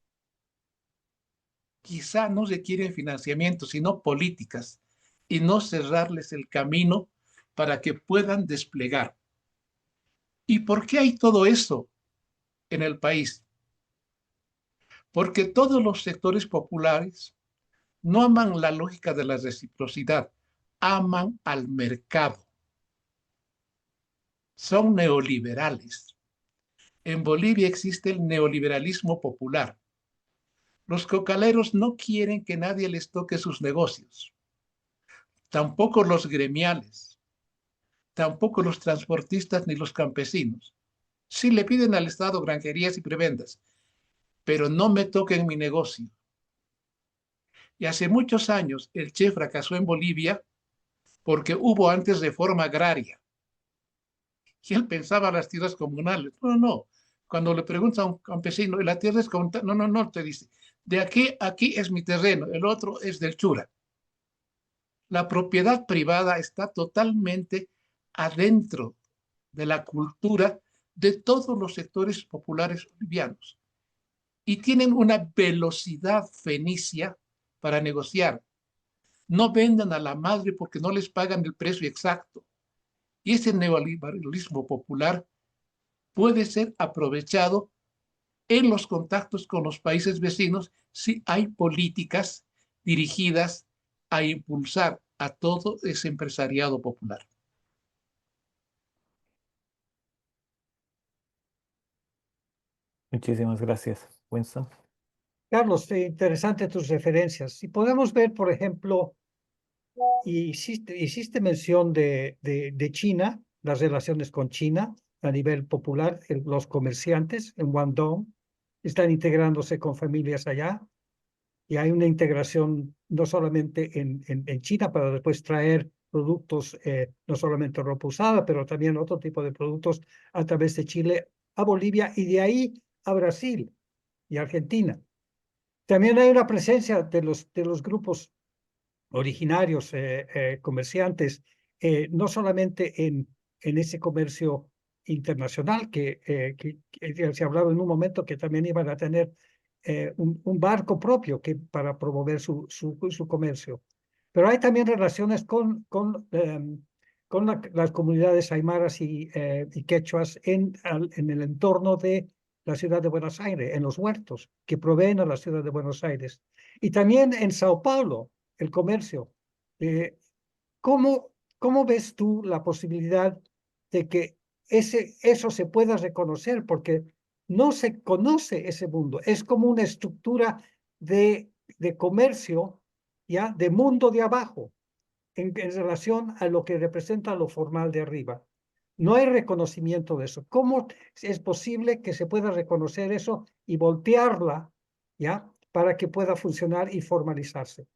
Quizá no requieren financiamiento, sino políticas, y no cerrarles el camino para que puedan desplegar. ¿Y por qué hay todo eso en el país? Porque todos los sectores populares no aman la lógica de la reciprocidad, aman al mercado. Son neoliberales. En Bolivia existe el neoliberalismo popular. Los cocaleros no quieren que nadie les toque sus negocios, tampoco los gremiales, tampoco los transportistas ni los campesinos. Sí le piden al Estado granjerías y prebendas, pero no me toquen mi negocio. Y hace muchos años el Che fracasó en Bolivia porque hubo antes reforma agraria. Y él pensaba las tierras comunales. No, no. Cuando le pregunta a un campesino, ¿la tierra es comunal? No, no, no, te dice. De aquí es mi terreno, el otro es del Chura. La propiedad privada está totalmente adentro de la cultura de todos los sectores populares bolivianos. Y tienen una velocidad fenicia para negociar. No vendan a la madre porque no les pagan el precio exacto. Y ese neoliberalismo popular puede ser aprovechado en los contactos con los países vecinos si hay políticas dirigidas a impulsar a todo ese empresariado popular. Muchísimas gracias, Winston. Carlos, interesante tus referencias. Si podemos ver, por ejemplo, y hiciste mención de China, las relaciones con China a nivel popular, los comerciantes en Guangdong están integrándose con familias allá y hay una integración no solamente en China para después traer productos, no solamente ropa usada, pero también otro tipo de productos a través de Chile a Bolivia y de ahí a Brasil y Argentina. También hay una presencia de los grupos originarios, comerciantes, no solamente en ese comercio internacional que se hablaba en un momento que también iban a tener un barco propio para promover su comercio. Pero hay también relaciones con las comunidades aymaras y quechuas en el entorno de la ciudad de Buenos Aires, en los huertos que proveen a la ciudad de Buenos Aires. Y también en Sao Paulo, el comercio. Eh, ¿cómo, ¿Cómo ves tú la posibilidad de que eso se pueda reconocer? Porque no se conoce ese mundo. Es como una estructura de comercio, ¿ya? De mundo de abajo, en relación a lo que representa lo formal de arriba. No hay reconocimiento de eso. ¿Cómo es posible que se pueda reconocer eso y voltearla, ¿ya? Para que pueda funcionar y formalizarse?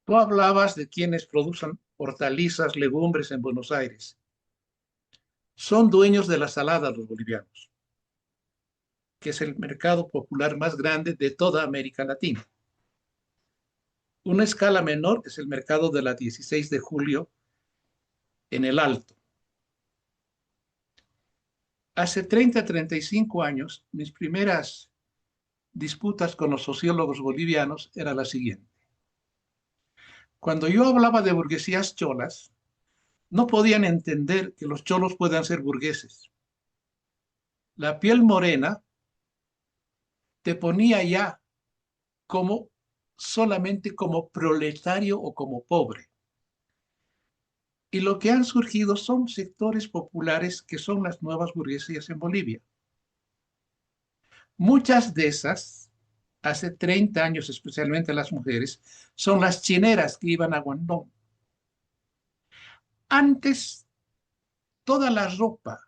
Tú hablabas de quienes producen hortalizas, legumbres en Buenos Aires. Son dueños de la salada los bolivianos, que es el mercado popular más grande de toda América Latina. Una escala menor es el mercado de la 16 de julio en el Alto. Hace 35 años, mis primeras disputas con los sociólogos bolivianos era la siguiente. Cuando yo hablaba de burguesías cholas, no podían entender que los cholos puedan ser burgueses. La piel morena te ponía ya como solamente como proletario o como pobre. Y lo que han surgido son sectores populares que son las nuevas burguesías en Bolivia. Muchas de esas, hace 30 años, especialmente las mujeres, son las chineras que iban a Guangdong. Antes, toda la ropa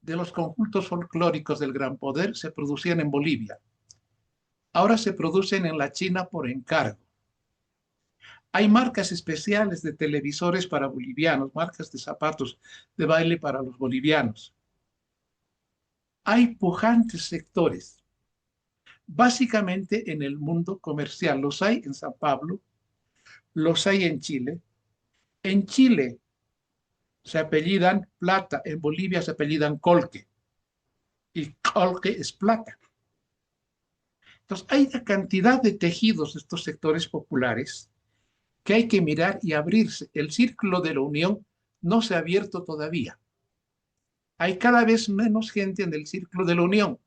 de los conjuntos folclóricos del Gran Poder se producían en Bolivia. Ahora se producen en la China por encargo. Hay marcas especiales de televisores para bolivianos, marcas de zapatos de baile para los bolivianos. Hay pujantes sectores, básicamente en el mundo comercial. Los hay en San Pablo, los hay en Chile. En Chile se apellidan Plata, en Bolivia se apellidan Colque, y Colque es plata. Entonces, hay una cantidad de tejidos de estos sectores populares que hay que mirar y abrirse. El círculo de la unión no se ha abierto todavía. Hay cada vez menos gente en el círculo de la unión.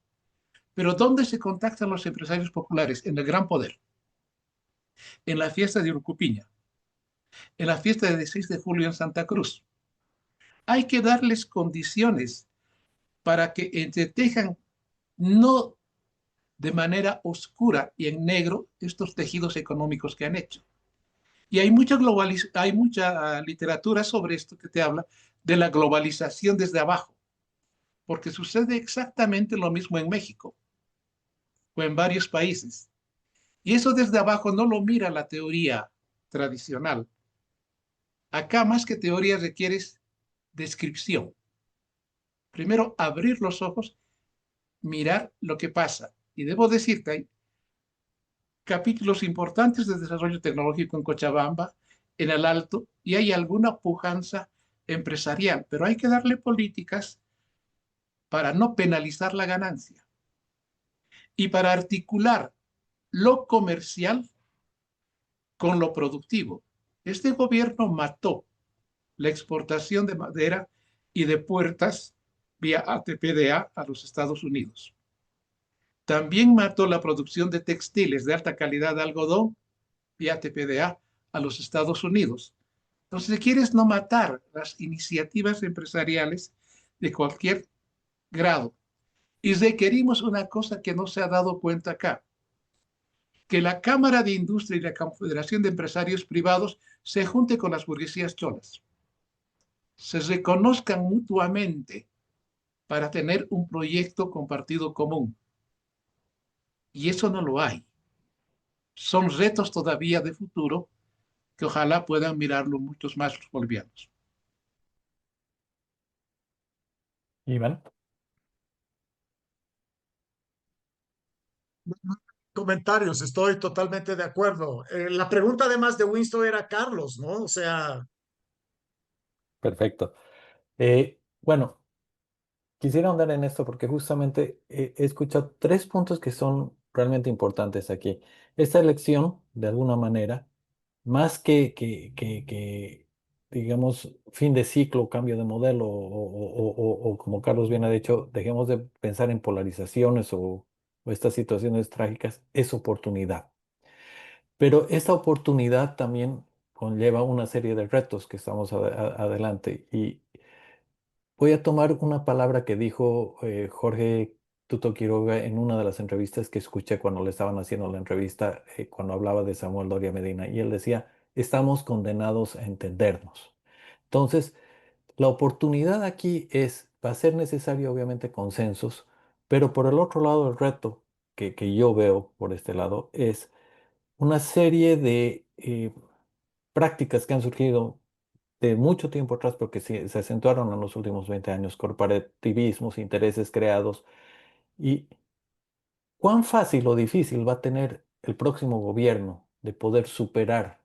Pero ¿dónde se contactan los empresarios populares? En el Gran Poder, en la fiesta de Urucupiña, en la fiesta del 16 de julio en Santa Cruz. Hay que darles condiciones para que entretejan no de manera oscura y en negro estos tejidos económicos que han hecho. Y hay mucha literatura sobre esto que te habla de la globalización desde abajo, porque sucede exactamente lo mismo en México o en varios países. Y eso desde abajo no lo mira la teoría tradicional. Acá más que teoría requieres descripción. Primero, abrir los ojos, mirar lo que pasa. Y debo decirte, hay capítulos importantes de desarrollo tecnológico en Cochabamba, en el Alto, y hay alguna pujanza empresarial, pero hay que darle políticas para no penalizar la ganancia y para articular lo comercial con lo productivo. Este gobierno mató la exportación de madera y de puertas vía ATPDA a los Estados Unidos. También mató la producción de textiles de alta calidad de algodón vía ATPDA a los Estados Unidos. Entonces, si quieres no matar las iniciativas empresariales de cualquier grado, y requerimos una cosa que no se ha dado cuenta acá, que la Cámara de Industria y la Confederación de Empresarios Privados se junte con las burguesías cholas, se reconozcan mutuamente para tener un proyecto compartido común. Y eso no lo hay. Son retos todavía de futuro que ojalá puedan mirarlo muchos más los bolivianos. Iván. Comentarios, estoy totalmente de acuerdo. La pregunta además de Winston era Carlos, ¿no? O sea, Perfecto. Bueno, quisiera ahondar en esto porque justamente he escuchado tres puntos que son realmente importantes aquí. Esta elección, de alguna manera, más que, digamos, fin de ciclo, cambio de modelo, o como Carlos bien ha dicho, dejemos de pensar en polarizaciones o estas situaciones trágicas, es oportunidad. Pero esta oportunidad también conlleva una serie de retos que estamos adelante. Y voy a tomar una palabra que dijo Jorge Tuto Quiroga en una de las entrevistas que escuché cuando le estaban haciendo la entrevista, cuando hablaba de Samuel Doria Medina. Y él decía, estamos condenados a entendernos. Entonces, la oportunidad aquí va a ser necesario obviamente consensos, pero por el otro lado el reto que yo veo por este lado es una serie de prácticas que han surgido de mucho tiempo atrás, porque se acentuaron en los últimos 20 años, corporativismos, intereses creados, y cuán fácil o difícil va a tener el próximo gobierno de poder superar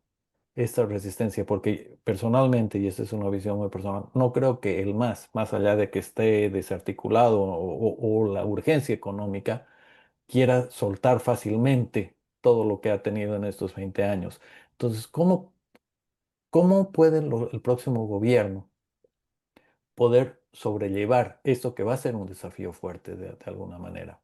esta resistencia, porque personalmente, y esta es una visión muy personal, no creo que el más allá de que esté desarticulado o la urgencia económica, quiera soltar fácilmente todo lo que ha tenido en estos 20 años. Entonces, ¿cómo puede el próximo gobierno poder sobrellevar esto que va a ser un desafío fuerte de alguna manera?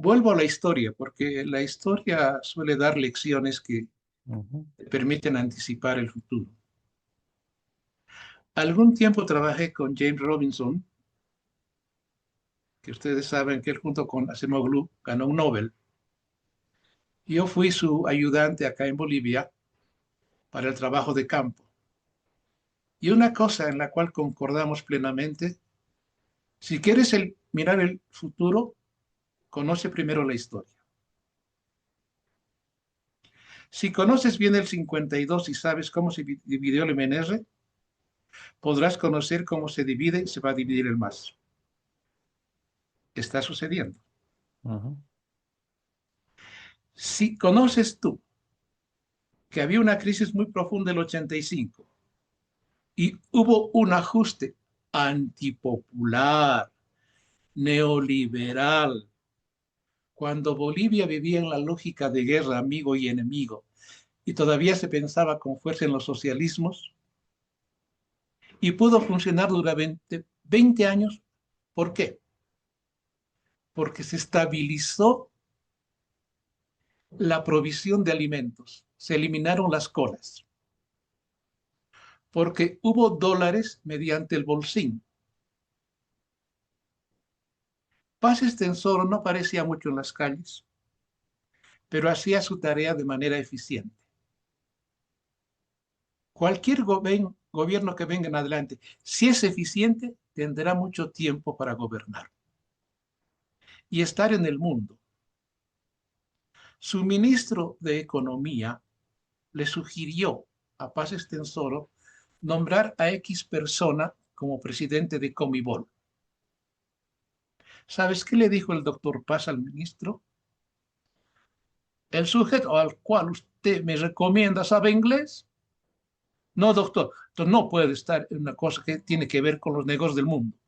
Vuelvo a la historia, porque la historia suele dar lecciones que Ujú. te permiten anticipar el futuro. Algún tiempo trabajé con James Robinson, que ustedes saben que él junto con Acemoglu ganó un Nobel. Yo fui su ayudante acá en Bolivia para el trabajo de campo. Y una cosa en la cual concordamos plenamente, si quieres mirar el futuro, conoce primero la historia. Si conoces bien el 52 y sabes cómo se dividió el MNR, podrás conocer cómo se divide y se va a dividir el MAS. Está sucediendo. Ujú. Si conoces tú que había una crisis muy profunda del 85 y hubo un ajuste antipopular, neoliberal, cuando Bolivia vivía en la lógica de guerra, amigo y enemigo, y todavía se pensaba con fuerza en los socialismos, y pudo funcionar durante 20 años. ¿Por qué? Porque se estabilizó la provisión de alimentos, se eliminaron las colas, porque hubo dólares mediante el bolsín. Paz Extensoro no aparecía mucho en las calles, pero hacía su tarea de manera eficiente. Cualquier gobierno que venga en adelante, si es eficiente, tendrá mucho tiempo para gobernar y estar en el mundo. Su ministro de Economía le sugirió a Paz Extensoro nombrar a X persona como presidente de Comibol. ¿Sabes qué le dijo el doctor Paz al ministro? El sujeto al cual usted me recomienda sabe inglés. No, doctor, entonces no puede estar en una cosa que tiene que ver con los negocios del mundo.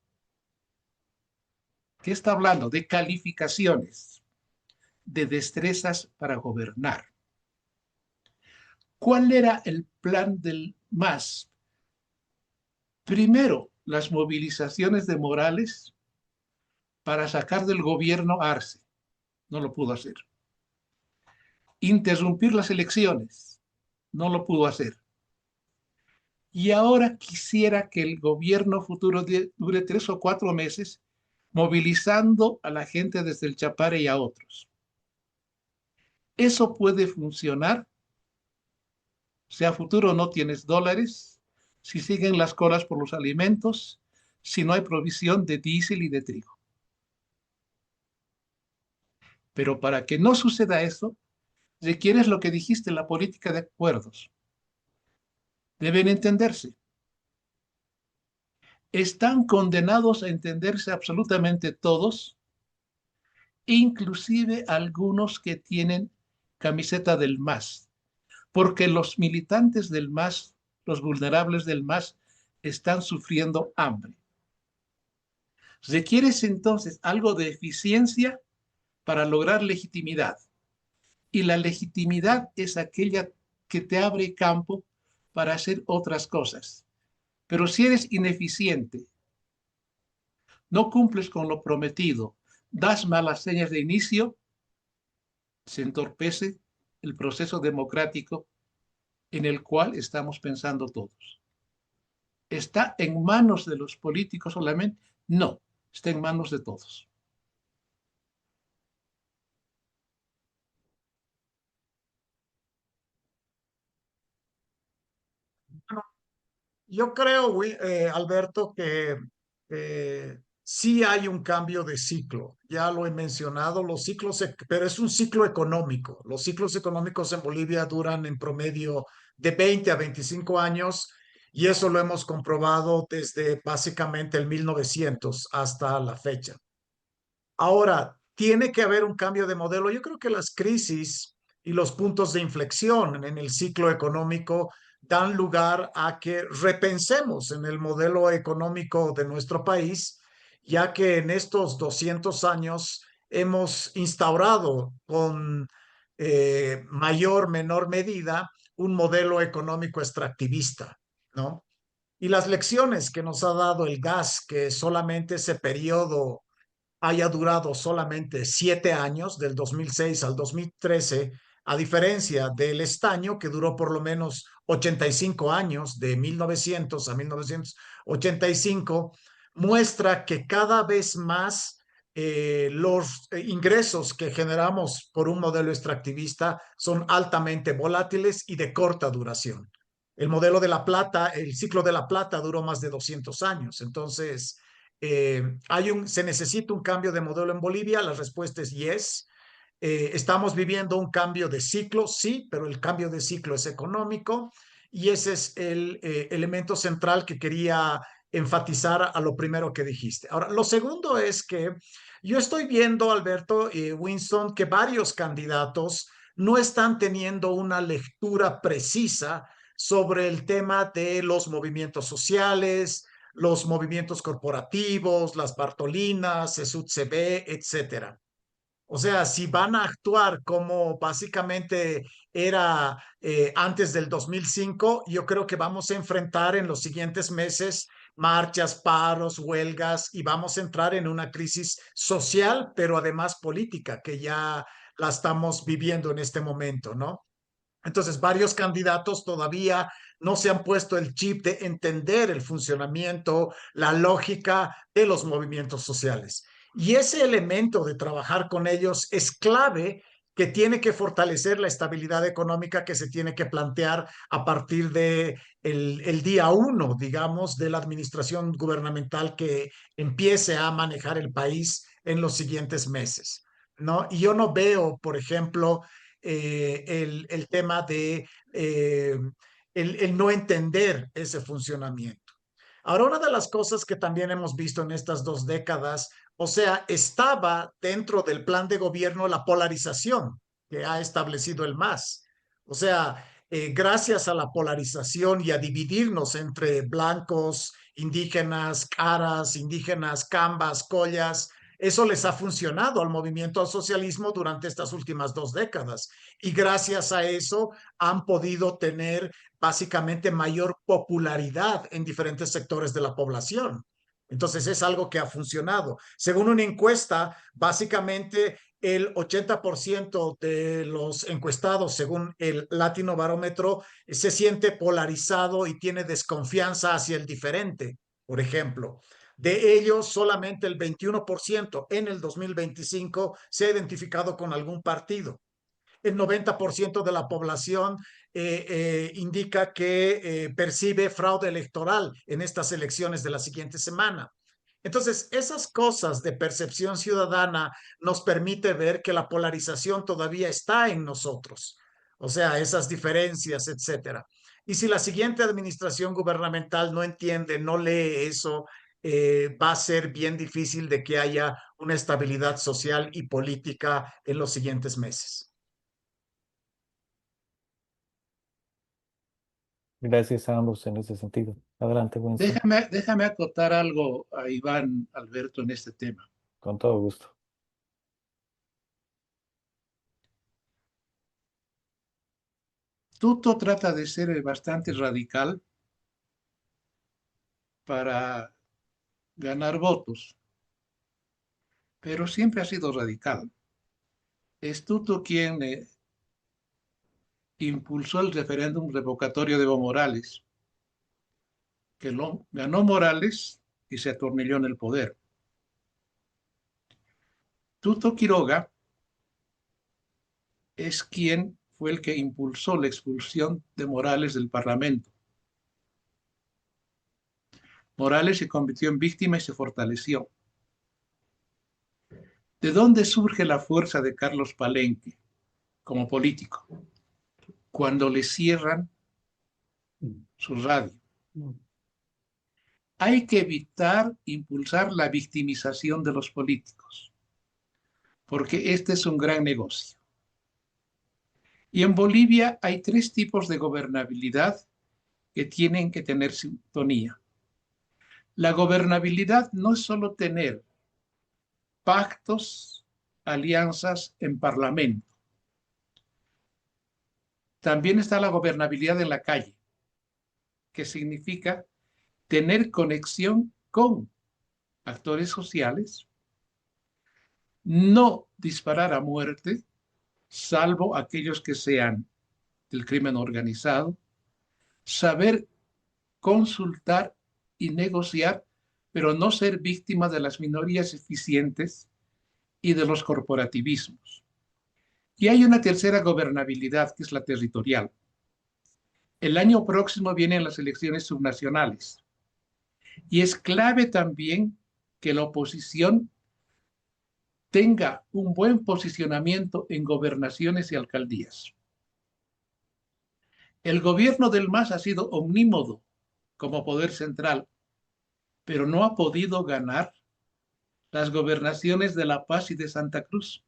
¿Qué está hablando? De calificaciones, de destrezas para gobernar. ¿Cuál era el plan del MAS? Primero, las movilizaciones de Morales para sacar del gobierno a Arce. No lo pudo hacer. Interrumpir las elecciones. No lo pudo hacer. Y ahora quisiera que el gobierno futuro dure 3 o 4 meses movilizando a la gente desde el Chapare y a otros. Eso puede funcionar si a futuro no tienes dólares, si siguen las colas por los alimentos, si no hay provisión de diésel y de trigo. Pero para que no suceda eso, requieres lo que dijiste, la política de acuerdos. Deben entenderse. Están condenados a entenderse absolutamente todos, inclusive algunos que tienen camiseta del MAS, porque los militantes del MAS, los vulnerables del MAS, están sufriendo hambre. Requieres entonces algo de eficiencia para lograr legitimidad. Y la legitimidad es aquella que te abre campo para hacer otras cosas. Pero si eres ineficiente, no cumples con lo prometido, das malas señas de inicio, se entorpece el proceso democrático en el cual estamos pensando todos. ¿Está en manos de los políticos solamente? No, está en manos de todos. Yo creo, Alberto, que sí hay un cambio de ciclo. Ya lo he mencionado, los ciclos, pero es un ciclo económico. Los ciclos económicos en Bolivia duran en promedio de 20 a 25 años y eso lo hemos comprobado desde básicamente el 1900 hasta la fecha. Ahora, tiene que haber un cambio de modelo. Yo creo que las crisis y los puntos de inflexión en el ciclo económico dan lugar a que repensemos en el modelo económico de nuestro país, ya que en estos 200 años hemos instaurado con menor medida un modelo económico extractivista, ¿no? Y las lecciones que nos ha dado el gas, que solamente ese periodo haya durado solamente 7 años, del 2006 al 2013, a diferencia del estaño, que duró por lo menos 85 años, de 1900 a 1985, muestra que cada vez más los ingresos que generamos por un modelo extractivista son altamente volátiles y de corta duración. El modelo de la plata, el ciclo de la plata duró más de 200 años. Entonces, se necesita un cambio de modelo en Bolivia. La respuesta es yes. Estamos viviendo un cambio de ciclo, sí, pero el cambio de ciclo es económico y ese es el elemento central que quería enfatizar a lo primero que dijiste. Ahora, lo segundo es que yo estoy viendo, Alberto y Winston, que varios candidatos no están teniendo una lectura precisa sobre el tema de los movimientos sociales, los movimientos corporativos, las Bartolinas, CB, etcétera. O sea, si van a actuar como básicamente era antes del 2005, yo creo que vamos a enfrentar en los siguientes meses marchas, paros, huelgas y vamos a entrar en una crisis social, pero además política, que ya la estamos viviendo en este momento, ¿no? Entonces, varios candidatos todavía no se han puesto el chip de entender el funcionamiento, la lógica de los movimientos sociales. Y ese elemento de trabajar con ellos es clave, que tiene que fortalecer la estabilidad económica que se tiene que plantear a partir de el día uno, digamos, de la administración gubernamental que empiece a manejar el país en los siguientes meses, ¿no? Y yo no veo, por ejemplo, el tema de el no entender ese funcionamiento. Ahora, una de las cosas que también hemos visto en estas 2 décadas, o sea, estaba dentro del plan de gobierno la polarización que ha establecido el MAS. O sea, gracias a la polarización y a dividirnos entre blancos, indígenas, caras, indígenas, cambas, collas, eso les ha funcionado al movimiento al socialismo durante estas últimas 2 décadas. Y gracias a eso han podido tener básicamente mayor popularidad en diferentes sectores de la población. Entonces es algo que ha funcionado. Según una encuesta, básicamente el 80% de los encuestados, según el Latino Barómetro, se siente polarizado y tiene desconfianza hacia el diferente, por ejemplo. De ellos, solamente el 21% en el 2025 se ha identificado con algún partido. El 90% de la población indica que percibe fraude electoral en estas elecciones de la siguiente semana. Entonces, esas cosas de percepción ciudadana nos permite ver que la polarización todavía está en nosotros. O sea, esas diferencias, etcétera. Y si la siguiente administración gubernamental no entiende, no lee eso, va a ser bien difícil de que haya una estabilidad social y política en los siguientes meses. Gracias a ambos en ese sentido. Adelante, Winston, Déjame acotar algo a Iván, Alberto, en este tema. con todo gusto. Tuto trata de ser bastante radical para ganar votos, pero siempre ha sido radical. Es Tuto quien impulsó el referéndum revocatorio de Evo Morales, que lo ganó Morales y se atornilló en el poder. Tuto Quiroga es quien fue el que impulsó la expulsión de Morales del Parlamento. Morales se convirtió en víctima y se fortaleció. ¿De dónde surge la fuerza de Carlos Palenque como político? Cuando le cierran su radio. Hay que evitar impulsar la victimización de los políticos, porque este es un gran negocio. Y en Bolivia hay 3 tipos de gobernabilidad que tienen que tener sintonía. La gobernabilidad no es solo tener pactos, alianzas en parlamento. También está la gobernabilidad en la calle, que significa tener conexión con actores sociales no disparar a muerte, salvo aquellos que sean del crimen organizado, saber consultar y negociar, pero no ser víctima de las minorías eficientes y de los corporativismos. Y hay una tercera gobernabilidad, que es la territorial. El año próximo vienen las elecciones subnacionales y es clave también que la oposición tenga un buen posicionamiento en gobernaciones y alcaldías. El gobierno del MAS ha sido omnímodo como poder central, pero no ha podido ganar las gobernaciones de La Paz y de Santa Cruz,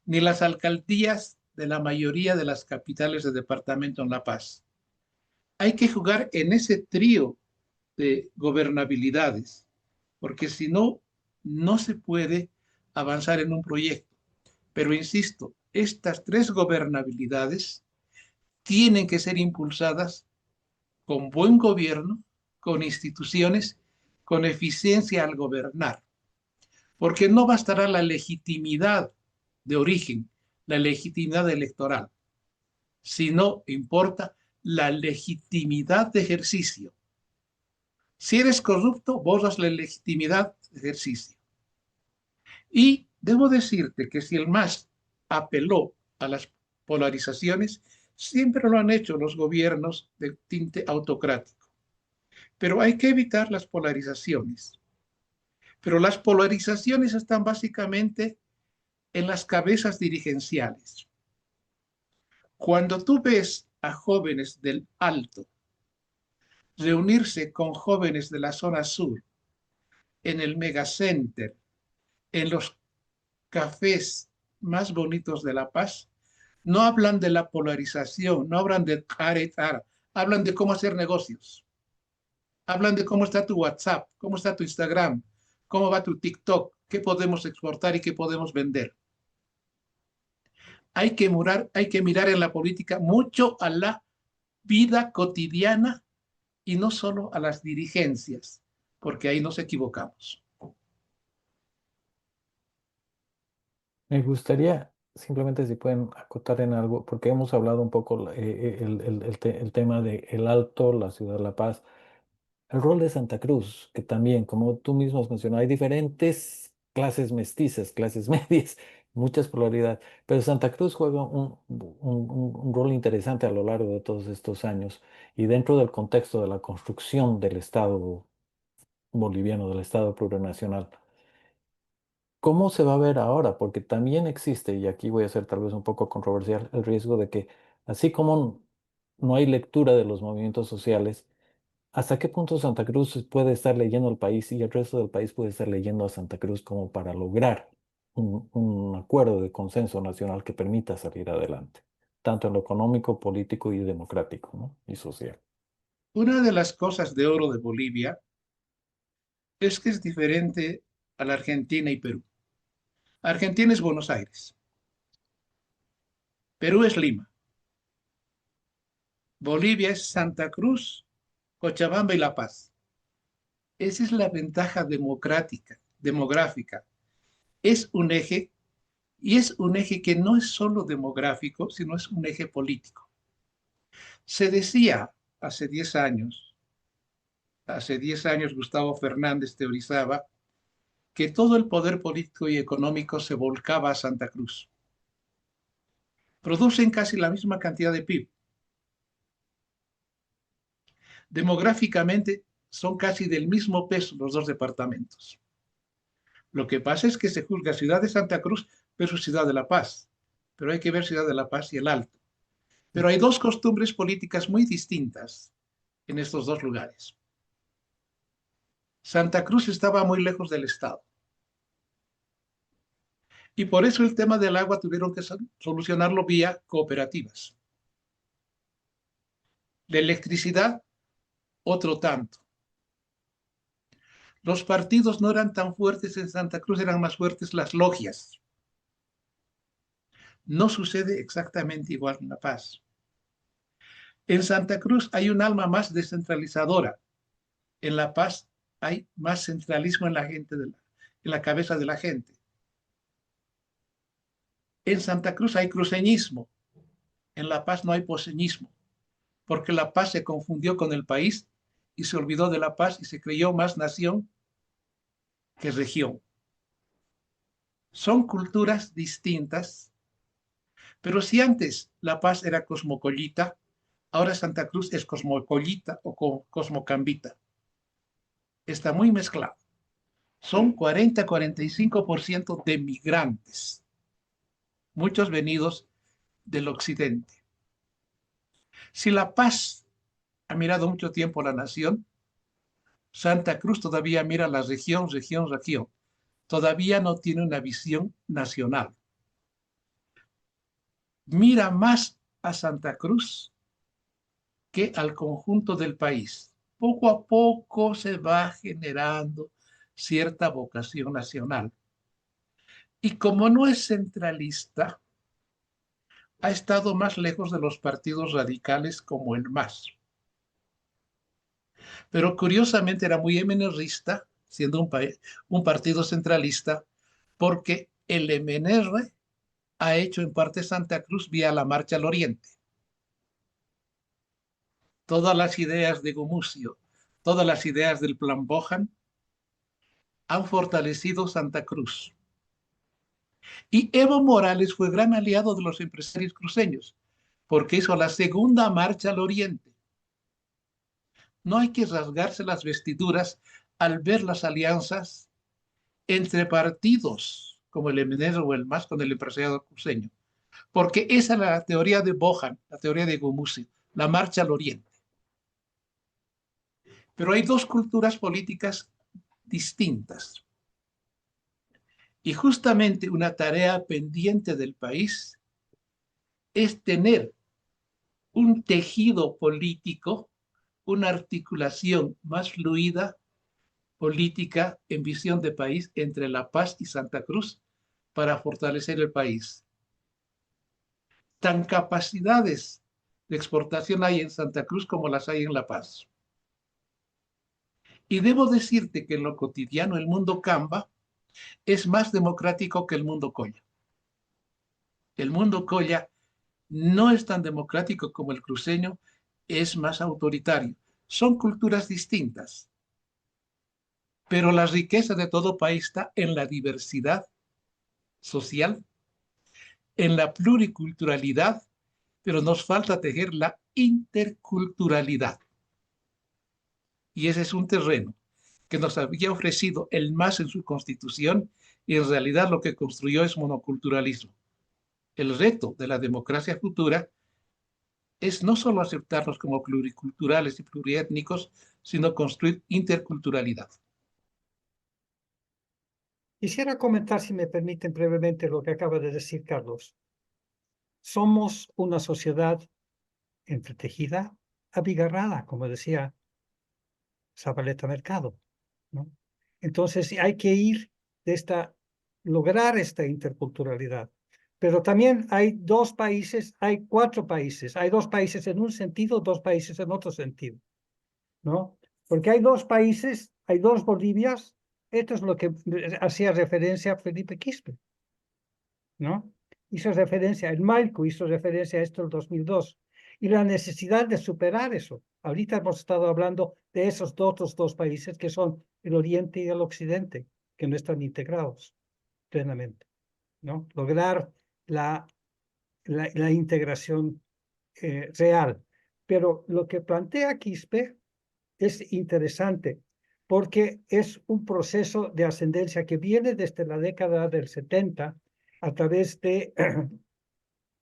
ni las alcaldías de la mayoría de las capitales de departamento en La Paz. Hay que jugar en ese trío de gobernabilidades, porque si no, no se puede avanzar en un proyecto. Pero insisto, estas tres gobernabilidades tienen que ser impulsadas con buen gobierno, con instituciones, con eficiencia al gobernar, porque no bastará la legitimidad de origen, la legitimidad electoral, sino importa la legitimidad de ejercicio. Si eres corrupto, borras la legitimidad de ejercicio. Y debo decirte que si el MAS apeló a las polarizaciones, siempre lo han hecho los gobiernos de tinte autocrático. Pero hay que evitar las polarizaciones. Pero las polarizaciones están básicamente en las cabezas dirigenciales. Cuando tú ves a jóvenes del Alto reunirse con jóvenes de la zona sur en el megacenter, en los cafés más bonitos de La Paz, no hablan de la polarización, no hablan de cara y cara, hablan de cómo hacer negocios. Hablan de cómo está tu WhatsApp, cómo está tu Instagram, cómo va tu TikTok, qué podemos exportar y qué podemos vender. Hay que mirar en la política mucho a la vida cotidiana y no solo a las dirigencias, porque ahí nos equivocamos. Me gustaría simplemente si pueden acotar en algo, porque hemos hablado un poco el tema de El Alto, la ciudad de La Paz, el rol de Santa Cruz, que también, como tú mismo has mencionado, hay diferentes clases mestizas, clases medias, muchas polaridades, pero Santa Cruz juega un rol interesante a lo largo de todos estos años y dentro del contexto de la construcción del Estado boliviano, del Estado plurinacional. ¿Cómo se va a ver ahora? Porque también existe, y aquí voy a ser tal vez un poco controversial, el riesgo de que, así como no hay lectura de los movimientos sociales, ¿hasta qué punto Santa Cruz puede estar leyendo al país y el resto del país puede estar leyendo a Santa Cruz como para lograr un acuerdo de consenso nacional que permita salir adelante, tanto en lo económico, político y democrático, ¿no? Y social? Una de las cosas de oro de Bolivia es que es diferente a la Argentina y Perú. Argentina es Buenos Aires, Perú es Lima, Bolivia es Santa Cruz, Cochabamba y La Paz. Esa es la ventaja demográfica. Es un eje, y es un eje que no es solo demográfico, sino es un eje político. Se decía hace 10 años Gustavo Fernández teorizaba que todo el poder político y económico se volcaba a Santa Cruz. Producen casi la misma cantidad de PIB. Demográficamente son casi del mismo peso los dos departamentos. Lo que pasa es que se juzga Ciudad de Santa Cruz versus Ciudad de La Paz, pero hay que ver Ciudad de La Paz y el Alto. Pero hay dos costumbres políticas muy distintas en estos dos lugares. Santa Cruz estaba muy lejos del Estado. Y por eso el tema del agua tuvieron que solucionarlo vía cooperativas. La electricidad, otro tanto. Los partidos no eran tan fuertes en Santa Cruz, eran más fuertes las logias. No sucede exactamente igual en La Paz. En Santa Cruz hay un alma más descentralizadora. En La Paz hay más centralismo en la gente, en la cabeza de la gente. En Santa Cruz hay cruceñismo, en La Paz no hay poseñismo, porque La Paz se confundió con el país y se olvidó de La Paz y se creyó más nación que región. Son culturas distintas, pero si antes La Paz era cosmopolita, ahora Santa Cruz es cosmopolita o cosmocambita. Está muy mezclado. Son 40-45% de migrantes, muchos venidos del occidente. Si La Paz ha mirado mucho tiempo la nación, Santa Cruz todavía mira la región. Todavía no tiene una visión nacional. Mira más a Santa Cruz que al conjunto del país. Poco a poco se va generando cierta vocación nacional. Y como no es centralista, ha estado más lejos de los partidos radicales como el MAS. Pero curiosamente era muy MNRista, siendo un partido centralista, porque el MNR ha hecho en parte Santa Cruz vía la Marcha al Oriente. Todas las ideas de Gumucio, todas las ideas del Plan Bohan han fortalecido Santa Cruz. Y Evo Morales fue gran aliado de los empresarios cruceños, porque hizo la segunda Marcha al Oriente. No hay que rasgarse las vestiduras al ver las alianzas entre partidos como el MNR o el MAS con el empresariado cruceño, porque esa es la teoría de Bohan, la teoría de Gumucio, la Marcha al Oriente. Pero hay dos culturas políticas distintas. Y justamente una tarea pendiente del país es tener un tejido político, una articulación más fluida política en visión de país entre La Paz y Santa Cruz para fortalecer el país. Tan capacidades de exportación hay en Santa Cruz como las hay en La Paz. Y debo decirte que en lo cotidiano el mundo Camba es más democrático que el mundo Colla. El mundo Colla no es tan democrático como el cruceño, es más autoritario. Son culturas distintas, pero la riqueza de todo país está en la diversidad social, en la pluriculturalidad, pero nos falta tejer la interculturalidad. Y ese es un terreno que nos había ofrecido el MAS en su constitución y en realidad lo que construyó es monoculturalismo. El reto de la democracia futura es no solo aceptarnos como pluriculturales y pluriétnicos, sino construir interculturalidad. Quisiera comentar, si me permiten brevemente, lo que acaba de decir Carlos. Somos una sociedad entretejida, abigarrada, como decía Zabaleta Mercado, ¿no? Entonces hay que ir lograr esta interculturalidad. Pero también hay dos países, hay cuatro países, hay dos países en un sentido, dos países en otro sentido, ¿no? Porque hay dos países, hay dos Bolivias. Esto es lo que hacía referencia a Felipe Quispe, ¿no? Hizo referencia, el Malco hizo referencia a esto en 2002, y la necesidad de superar eso. Ahorita hemos estado hablando de esos otros dos países que son el Oriente y el Occidente, que no están integrados plenamente, ¿no? Lograr la integración real. Pero lo que plantea Quispe es interesante, porque es un proceso de ascendencia que viene desde la década del 70 a través de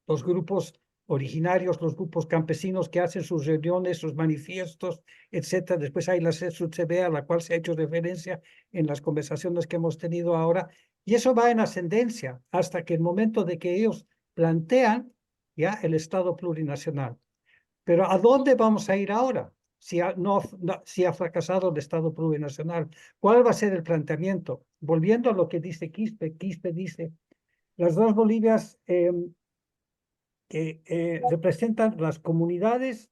los grupos originarios, los grupos campesinos que hacen sus reuniones, sus manifiestos, etcétera. Después hay la CSUCB, a la cual se ha hecho referencia en las conversaciones que hemos tenido ahora, y eso va en ascendencia hasta que el momento de que ellos plantean ya el Estado plurinacional. Pero ¿a dónde vamos a ir ahora? Si ha fracasado el Estado plurinacional, ¿cuál va a ser el planteamiento? Volviendo a lo que dice Quispe, Quispe dice, las dos Bolivias que representan las comunidades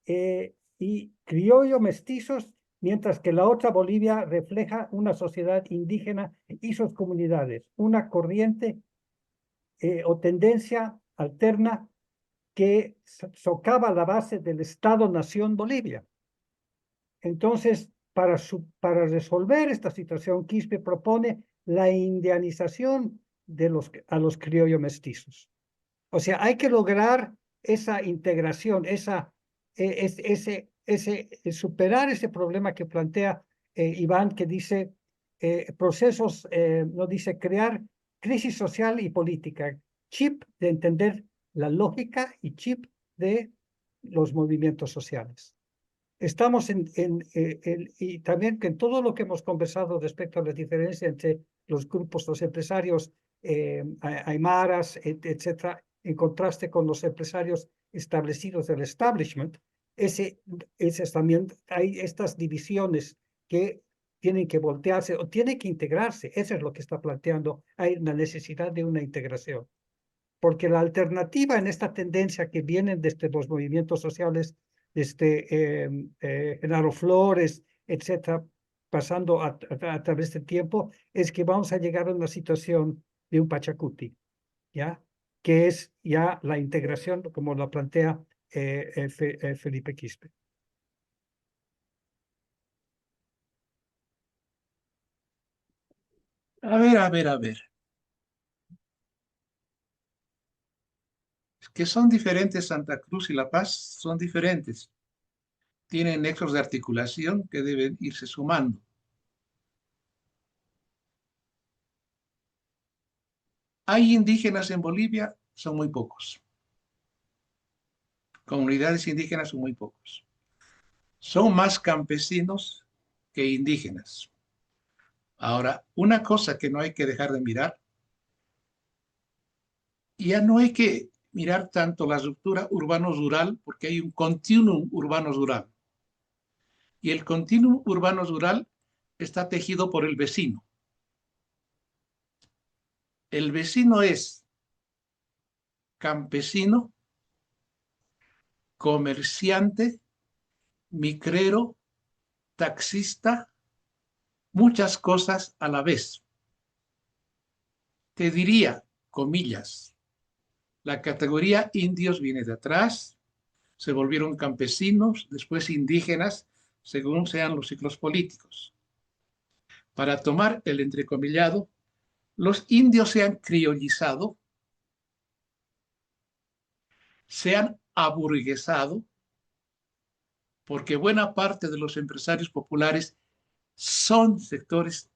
y criollo mestizos, mientras que la otra Bolivia refleja una sociedad indígena y sus comunidades, una corriente o tendencia alterna que socava la base del Estado-Nación Bolivia. Entonces, para resolver esta situación, Quispe propone la indianización a los criollos mestizos. O sea, hay que lograr esa integración, superar ese problema que plantea Iván, que dice procesos, no dice crear crisis social y política, chip de entender la lógica y chip de los movimientos sociales. Estamos y también que en todo lo que hemos conversado respecto a la diferencia entre los grupos, los empresarios aymaras, etcétera, en contraste con los empresarios establecidos del establishment, también hay estas divisiones que tienen que voltearse o tienen que integrarse. Eso es lo que está planteando. Hay una necesidad de una integración. Porque la alternativa en esta tendencia que vienen desde los movimientos sociales, Genaro Flores, etcétera, pasando a través del tiempo, es que vamos a llegar a una situación de un Pachacuti, ¿ya? Que es ya la integración, como la plantea Felipe Quispe. A ver, a ver, a ver. Que son diferentes Santa Cruz y La Paz, son diferentes. Tienen nexos de articulación que deben irse sumando. ¿Hay indígenas en Bolivia? Son muy pocos. Comunidades indígenas son muy pocos. Son más campesinos que indígenas. Ahora, una cosa que no hay que dejar de mirar, ya no hay que mirar tanto la estructura urbano-rural, porque hay un continuum urbano-rural. Y el continuum urbano-rural está tejido por el vecino. El vecino es campesino, comerciante, micrero, taxista, muchas cosas a la vez. Te diría, comillas, la categoría indios viene de atrás, se volvieron campesinos, después indígenas, según sean los ciclos políticos. Para tomar el entrecomillado, los indios se han criollizado, se han aburguesado, porque buena parte de los empresarios populares son sectores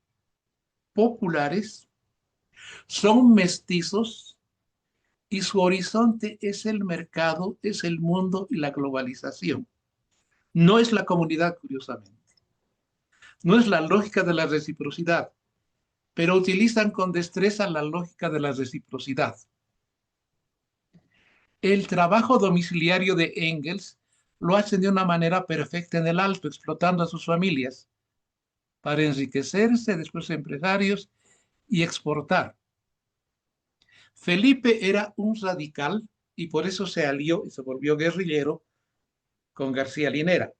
populares, son mestizos y su horizonte es el mercado, es el mundo y la globalización. No es la comunidad, curiosamente. No es la lógica de la reciprocidad, pero utilizan con destreza la lógica de la reciprocidad. El trabajo domiciliario de Engels lo hacen de una manera perfecta en el Alto, explotando a sus familias para enriquecerse, después empresarios y exportar. Felipe era un radical y por eso se alió y se volvió guerrillero con García Linera.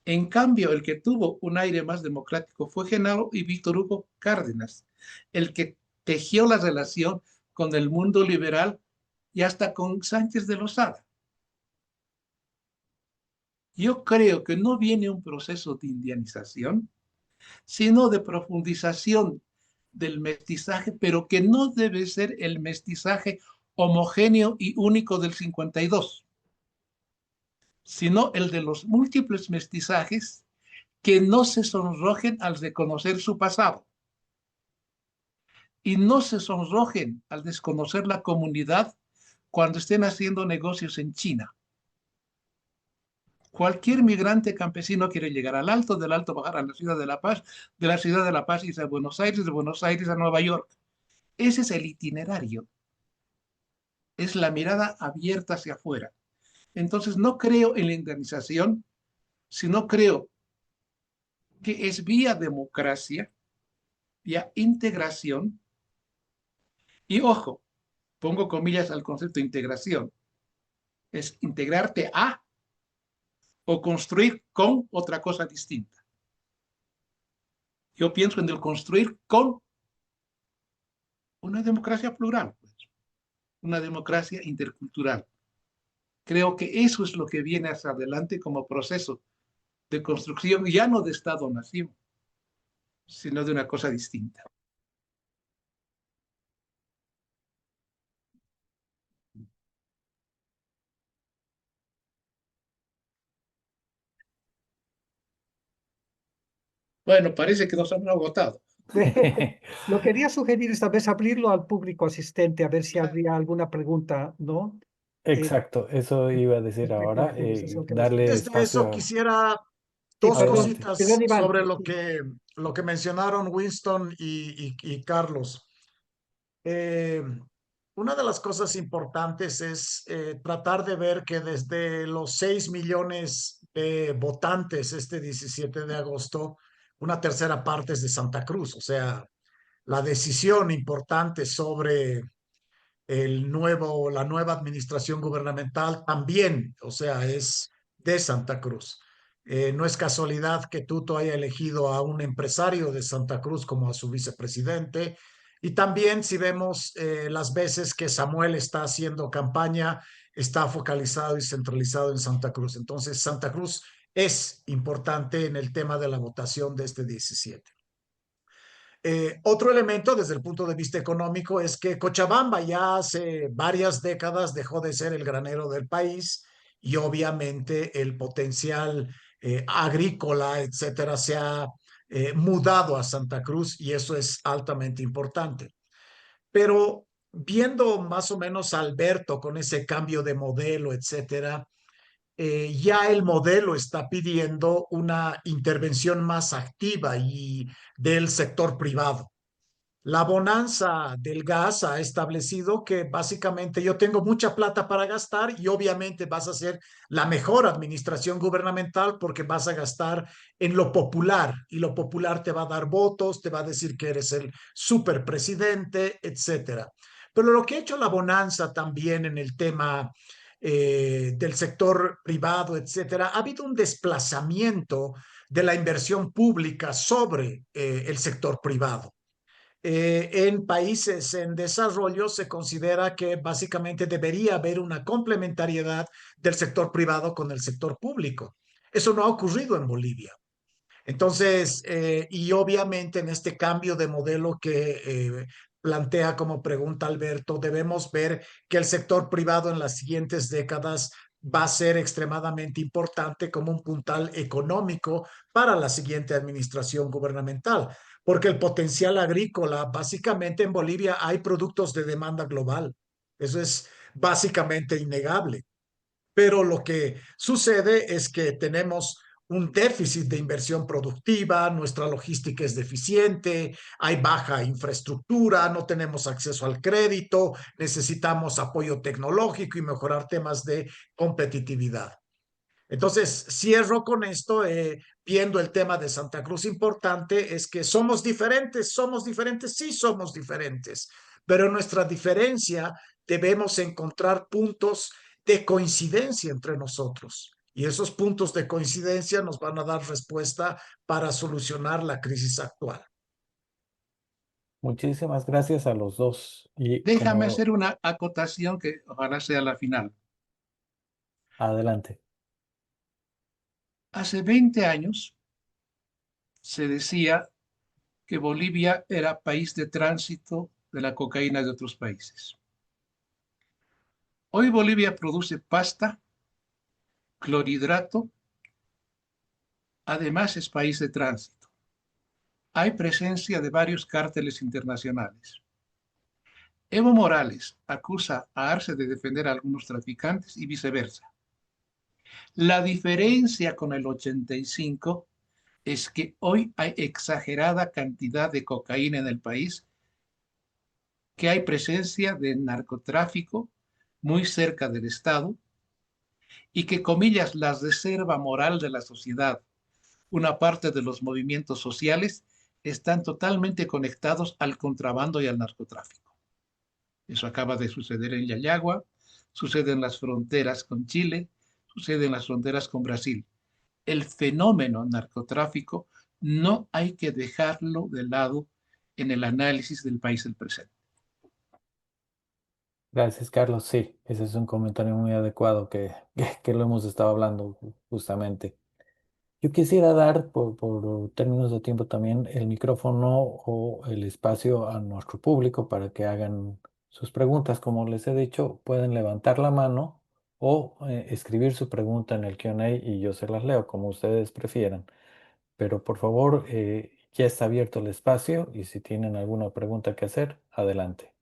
En cambio, el que tuvo un aire más democrático fue Genaro y Víctor Hugo Cárdenas, el que tejió la relación con el mundo liberal y hasta con Sánchez de Lozada. Yo creo que no viene un proceso de indianización, sino de profundización del mestizaje, pero que no debe ser el mestizaje homogéneo y único del 52, sino el de los múltiples mestizajes que no se sonrojen al reconocer su pasado y no se sonrojen al desconocer la comunidad cuando estén haciendo negocios en China. Cualquier migrante campesino quiere llegar al Alto, del Alto bajar a la ciudad de La Paz, de la ciudad de La Paz irse a Buenos Aires, de Buenos Aires a Nueva York. Ese es el itinerario. Es la mirada abierta hacia afuera. Entonces no creo en la indemnización, sino creo que es vía democracia, vía integración, y ojo, pongo comillas al concepto de integración, es integrarte a o construir con otra cosa distinta. Yo pienso en el construir con una democracia plural, pues, una democracia intercultural. Creo que eso es lo que viene hacia adelante como proceso de construcción, ya no de Estado-nación, sino de una cosa distinta. Bueno, parece que nos han agotado. Lo quería sugerir esta vez abrirlo al público asistente, a ver si habría alguna pregunta, ¿no? Exacto, eso iba a decir Respecto a la ahora, conversación que hemos darle tenido. Antes de eso, espacio quisiera Sí, dos perdón, adelante. perdón, cositas Iván. sobre Sí. lo que mencionaron Winston y Carlos. Eh, una de las cosas importantes es tratar de ver que desde los 6 millones de votantes este 17 de agosto, una tercera parte es de Santa Cruz. O sea, la decisión importante sobre la nueva administración gubernamental también, o sea, es de Santa Cruz. No es casualidad que Tuto haya elegido a un empresario de Santa Cruz como a su vicepresidente. Y también si vemos las veces que Samuel está haciendo campaña, está focalizado y centralizado en Santa Cruz. Entonces, Santa Cruz es importante en el tema de la votación de este 17. Otro elemento desde el punto de vista económico es que Cochabamba ya hace varias décadas dejó de ser el granero del país y obviamente el potencial agrícola, etcétera, se ha mudado a Santa Cruz y eso es altamente importante. Pero viendo más o menos a Alberto con ese cambio de modelo, etcétera, ya el modelo está pidiendo una intervención más activa y del sector privado. La bonanza del gas ha establecido que básicamente yo tengo mucha plata para gastar y obviamente vas a hacer la mejor administración gubernamental porque vas a gastar en lo popular y lo popular te va a dar votos, te va a decir que eres el superpresidente, etcétera. Pero lo que ha hecho la bonanza también en el tema del sector privado, etcétera, ha habido un desplazamiento de la inversión pública sobre el sector privado. En países en desarrollo se considera que básicamente debería haber una complementariedad del sector privado con el sector público. Eso no ha ocurrido en Bolivia. Entonces, y obviamente en este cambio de modelo que plantea como pregunta Alberto, debemos ver que el sector privado en las siguientes décadas va a ser extremadamente importante como un puntal económico para la siguiente administración gubernamental, porque el potencial agrícola, básicamente en Bolivia hay productos de demanda global. Eso es básicamente innegable. Pero lo que sucede es que tenemos un déficit de inversión productiva, nuestra logística es deficiente, hay baja infraestructura, no tenemos acceso al crédito, necesitamos apoyo tecnológico y mejorar temas de competitividad. Entonces, cierro con esto, viendo el tema de Santa Cruz importante, es que somos diferentes, sí somos diferentes, pero en nuestra diferencia debemos encontrar puntos de coincidencia entre nosotros. Y esos puntos de coincidencia nos van a dar respuesta para solucionar la crisis actual. Muchísimas gracias a los dos. Y Déjame como hacer una acotación que ojalá sea la final. adelante. Hace 20 años se decía que Bolivia era país de tránsito de la cocaína de otros países. Hoy Bolivia produce pasta, clorhidrato, además es país de tránsito. Hay presencia de varios cárteles internacionales. Evo Morales acusa a Arce de defender a algunos traficantes y viceversa. La diferencia con el 85 es que hoy hay exagerada cantidad de cocaína en el país, que hay presencia de narcotráfico muy cerca del Estado y que, comillas, la reserva moral de la sociedad, una parte de los movimientos sociales, están totalmente conectados al contrabando y al narcotráfico. Eso acaba de suceder en Yayagua, sucede en las fronteras con Chile, sucede en las fronteras con Brasil. El fenómeno narcotráfico no hay que dejarlo de lado en el análisis del país del presente. Gracias, Carlos. Sí, ese es un comentario muy adecuado que lo hemos estado hablando justamente. Yo quisiera dar, por términos de tiempo también, el micrófono o el espacio a nuestro público para que hagan sus preguntas. Como les he dicho, pueden levantar la mano o escribir su pregunta en el Q&A y yo se las leo, como ustedes prefieran. Pero por favor, ya está abierto el espacio y si tienen alguna pregunta que hacer, adelante.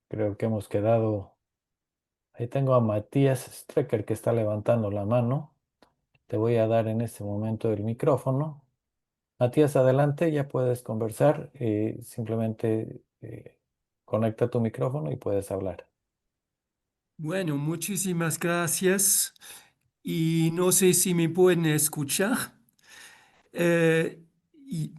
Creo que hemos quedado. Ahí tengo a Matías Strecker que está levantando la mano. Te voy a dar en este momento el micrófono. Matías, adelante, ya puedes conversar. Simplemente conecta tu micrófono y puedes hablar. Bueno, muchísimas gracias y no sé si me pueden escuchar. Eh, y-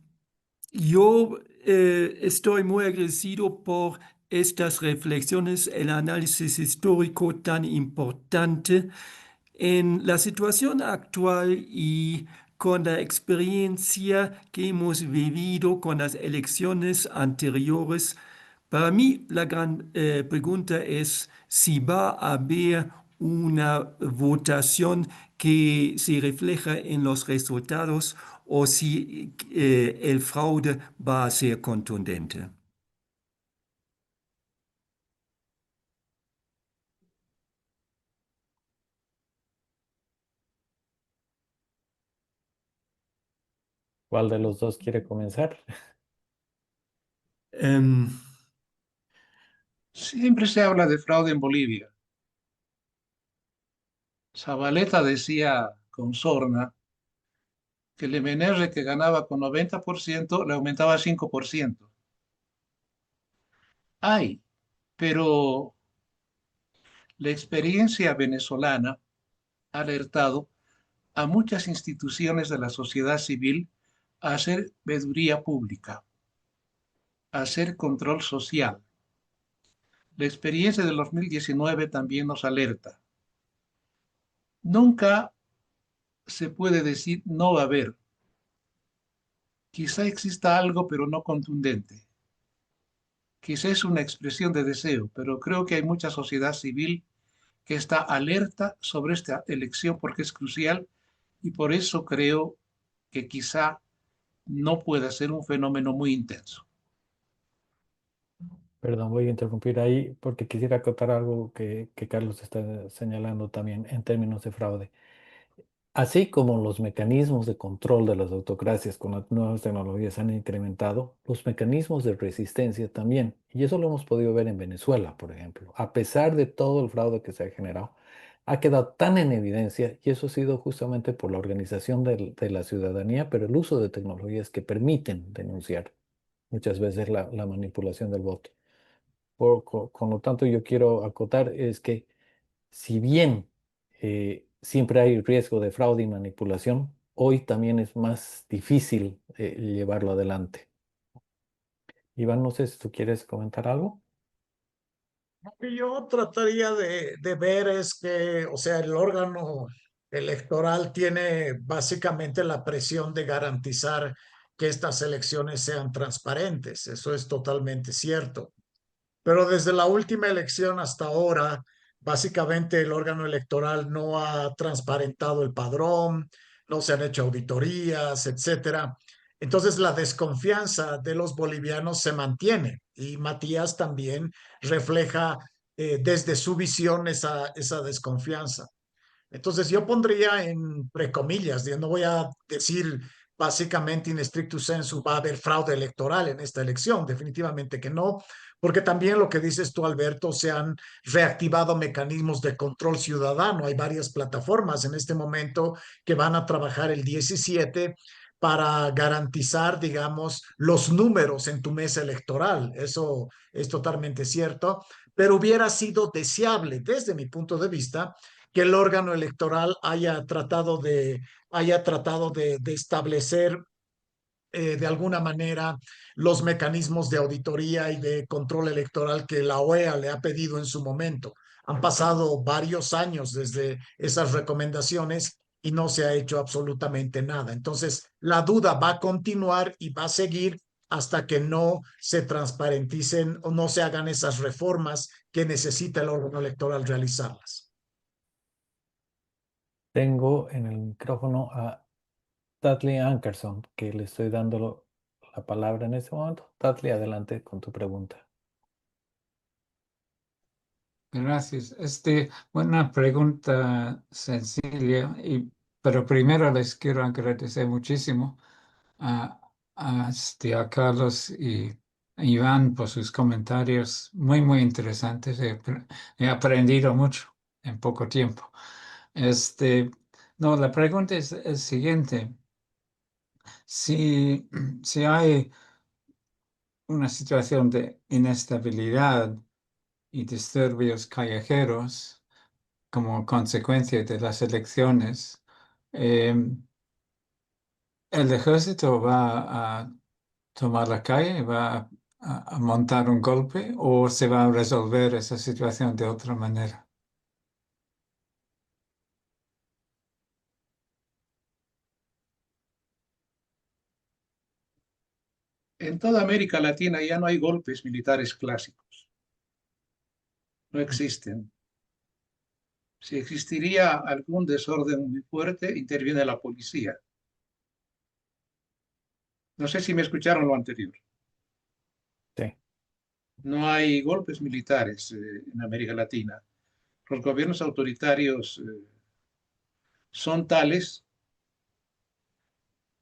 yo estoy muy agradecido por estas reflexiones, el análisis histórico tan importante en la situación actual y con la experiencia que hemos vivido con las elecciones anteriores. Para mí, la gran pregunta es si va a haber una votación que se refleja en los resultados o si el fraude va a ser contundente. ¿Cuál de los dos quiere comenzar? Em, Siempre se habla de fraude en Bolivia. Zabaleta decía con sorna que el MNR que ganaba con 90% le aumentaba 5%. Ay, pero la experiencia venezolana ha alertado a muchas instituciones de la sociedad civil a hacer veeduría pública, a hacer control social. La experiencia del 2019 también nos alerta. Nunca se puede decir no va a haber. Quizá exista algo, pero no contundente. Quizá es una expresión de deseo, pero creo que hay mucha sociedad civil que está alerta sobre esta elección porque es crucial y por eso creo que quizá no pueda ser un fenómeno muy intenso. Perdón, voy a interrumpir ahí porque quisiera acotar algo que Carlos está señalando también en términos de fraude. Así como los mecanismos de control de las autocracias con las nuevas tecnologías han incrementado, los mecanismos de resistencia también. Y eso lo hemos podido ver en Venezuela, por ejemplo. A pesar de todo el fraude que se ha generado, ha quedado tan en evidencia y eso ha sido justamente por la organización de la ciudadanía, pero el uso de tecnologías que permiten denunciar muchas veces la manipulación del voto. Con lo tanto, yo quiero acotar es que si bien siempre hay riesgo de fraude y manipulación, hoy también es más difícil llevarlo adelante. Iván, no sé si tú quieres comentar algo. Lo que yo trataría de ver es que, o sea, el órgano electoral tiene básicamente la presión de garantizar que estas elecciones sean transparentes. Eso es totalmente cierto. Pero desde la última elección hasta ahora, básicamente el órgano electoral no ha transparentado el padrón, no se han hecho auditorías, etcétera. Entonces la desconfianza de los bolivianos se mantiene y Matías también refleja desde su visión esa desconfianza. Entonces yo pondría en precomillas, no voy a decir básicamente in stricto sensu va a haber fraude electoral en esta elección, definitivamente que no, porque también lo que dices tú, Alberto, se han reactivado mecanismos de control ciudadano. Hay varias plataformas en este momento que van a trabajar el 17 para garantizar, digamos, los números en tu mesa electoral. Eso es totalmente cierto, pero hubiera sido deseable desde mi punto de vista que el órgano electoral haya tratado de establecer de alguna manera los mecanismos de auditoría y de control electoral que la OEA le ha pedido en su momento. Han pasado varios años desde esas recomendaciones y no se ha hecho absolutamente nada. Entonces, la duda va a continuar y va a seguir hasta que no se transparenticen o no se hagan esas reformas que necesita el órgano electoral realizarlas. Tengo en el micrófono a Dudley Ankerson, que le estoy dando la palabra en este momento. Dudley, adelante con tu pregunta. Gracias. Una pregunta sencilla, pero primero les quiero agradecer muchísimo a, a Carlos y a Iván por sus comentarios muy, muy interesantes. He aprendido mucho en poco tiempo. No, la pregunta es el siguiente. Si, si hay una situación de inestabilidad y disturbios callejeros, como consecuencia de las elecciones, eh, el ejército va a tomar la calle, va a montar un golpe o se va a resolver esa situación de otra manera. En toda América Latina ya no hay golpes militares clásicos. No existen. Si existiría algún desorden muy fuerte, interviene la policía. No sé si me escucharon lo anterior. Sí. No hay golpes militares en América Latina. Los gobiernos autoritarios son tales,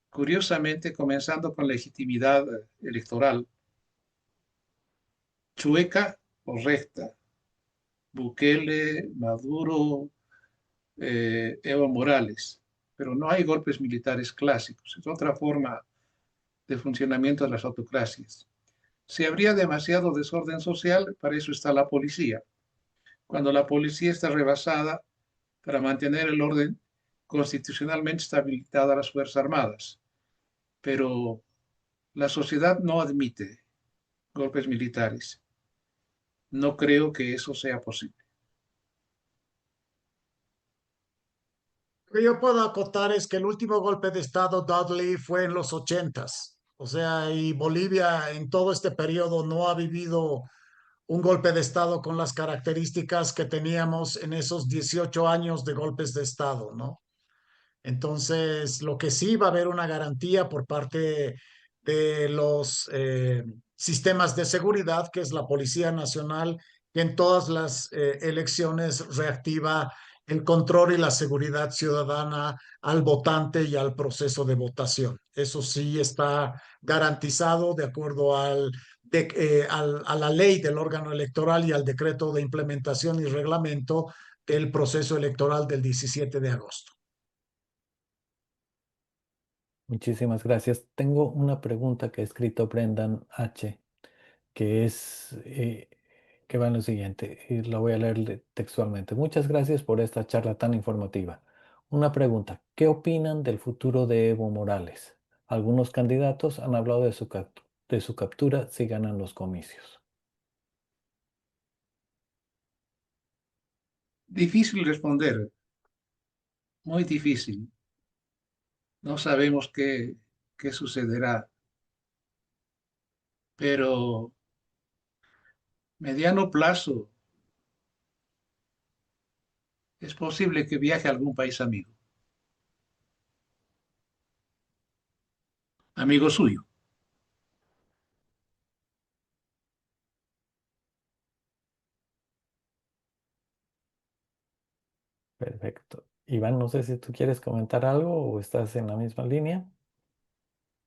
curiosamente, comenzando con legitimidad electoral, chueca o recta. Bukele, Maduro, Evo Morales. Pero no hay golpes militares clásicos. Es otra forma de funcionamiento de las autocracias. Si habría demasiado desorden social, para eso está la policía. Cuando la policía está rebasada, para mantener el orden, constitucionalmente está habilitada a las Fuerzas Armadas. Pero la sociedad no admite golpes militares. No creo que eso sea posible. Lo que yo puedo acotar es que el último golpe de Estado, Dudley, fue en los 80s. O sea, y Bolivia en todo este periodo no ha vivido un golpe de Estado con las características que teníamos en esos 18 años de golpes de Estado, ¿no? Entonces, lo que sí va a haber una garantía por parte de los sistemas de seguridad, que es la Policía Nacional, que en todas las elecciones reactiva el control y la seguridad ciudadana al votante y al proceso de votación. Eso sí está garantizado de acuerdo a la ley del órgano electoral y al decreto de implementación y reglamento del proceso electoral del 17 de agosto. Muchísimas gracias. Tengo una pregunta que ha escrito Brendan H., que es que va en lo siguiente, y la voy a leer textualmente. Muchas gracias por esta charla tan informativa. Una pregunta, ¿qué opinan del futuro de Evo Morales? Algunos candidatos han hablado de su captura si ganan los comicios. Difícil responder, muy difícil. No sabemos qué sucederá, pero mediano plazo es posible que viaje a algún país amigo, amigo suyo. Perfecto. Iván, no sé si tú quieres comentar algo o estás en la misma línea.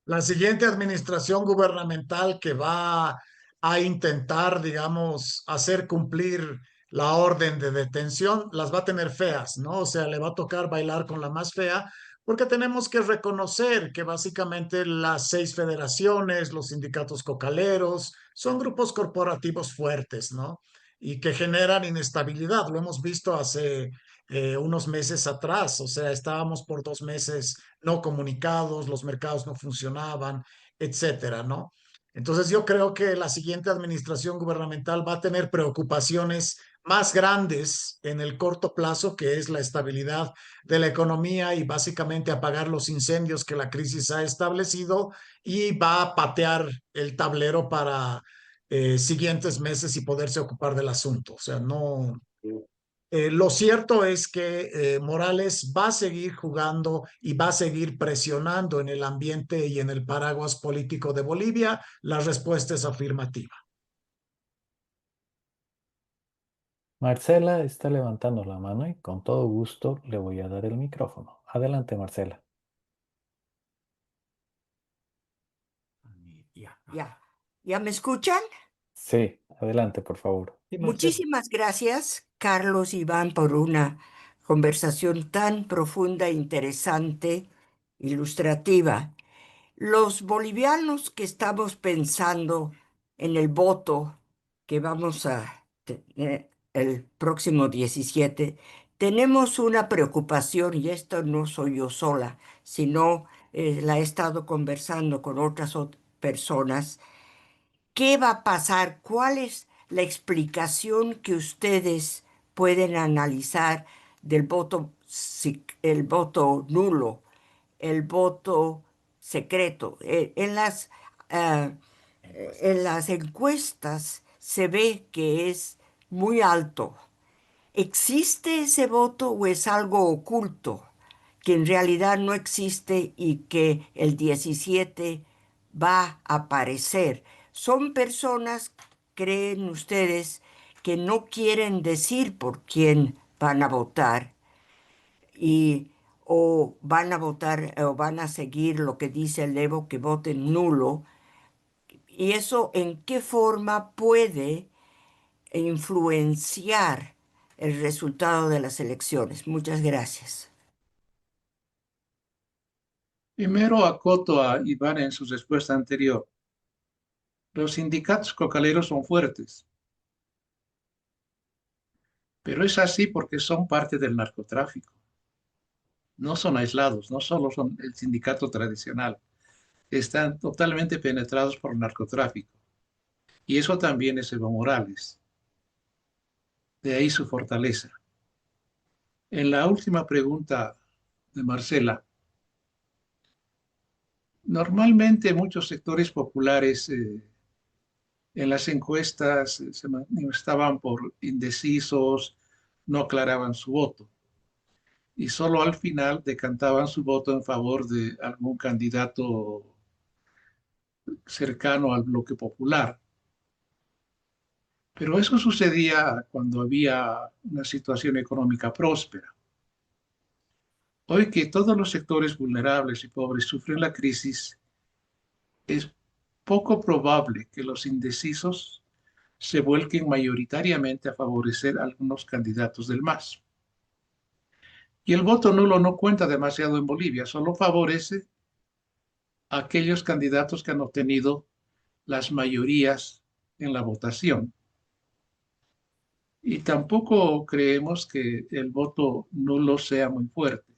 La siguiente administración gubernamental que va a intentar, digamos, hacer cumplir la orden de detención, las va a tener feas, ¿no? O sea, le va a tocar bailar con la más fea, porque tenemos que reconocer que básicamente las 6 federaciones, los sindicatos cocaleros, son grupos corporativos fuertes, ¿no? Y que generan inestabilidad. Lo hemos visto hace unos meses atrás, o sea, estábamos por 2 meses no comunicados, los mercados no funcionaban, etcétera, ¿no? Entonces yo creo que la siguiente administración gubernamental va a tener preocupaciones más grandes en el corto plazo, que es la estabilidad de la economía y básicamente apagar los incendios que la crisis ha establecido, y va a patear el tablero para siguientes meses y poderse ocupar del asunto. O sea, no. Lo cierto es que Morales va a seguir jugando y va a seguir presionando en el ambiente y en el paraguas político de Bolivia. La respuesta es afirmativa. Marcela está levantando la mano y con todo gusto le voy a dar el micrófono. Adelante, Marcela. ¿Ya me escuchan? Sí, adelante, por favor. Sí, Marcela. Muchísimas gracias, Carlos y Iván, por una conversación tan profunda, interesante, ilustrativa. Los bolivianos que estamos pensando en el voto que vamos a tener el próximo 17, tenemos una preocupación, y esto no soy yo sola, sino la he estado conversando con otras personas. ¿Qué va a pasar? ¿Cuál es la explicación que ustedes pueden analizar del voto, el voto nulo, el voto secreto? Ah, en las encuestas se ve que es muy alto. ¿Existe ese voto o es algo oculto que en realidad no existe y que el 17 va a aparecer? Son personas, creen ustedes, que no quieren decir por quién van a votar y o van a votar o van a seguir lo que dice el Evo, que voten nulo. ¿Y eso en qué forma puede influenciar el resultado de las elecciones? Muchas gracias. Primero acoto a Iván en su respuesta anterior. Los sindicatos cocaleros son fuertes, pero es así porque son parte del narcotráfico. No son aislados, no solo son el sindicato tradicional, están totalmente penetrados por el narcotráfico. Y eso también es Evo Morales. De ahí su fortaleza. En la última pregunta de Marcela, normalmente muchos sectores populares en las encuestas se manifestaban por indecisos, no aclaraban su voto y solo al final decantaban su voto en favor de algún candidato cercano al bloque popular. Pero eso sucedía cuando había una situación económica próspera. Hoy que todos los sectores vulnerables y pobres sufren la crisis, es poco probable que los indecisos se vuelquen mayoritariamente a favorecer a algunos candidatos del MAS. Y el voto nulo no cuenta demasiado en Bolivia, solo favorece a aquellos candidatos que han obtenido las mayorías en la votación. Y tampoco creemos que el voto nulo sea muy fuerte.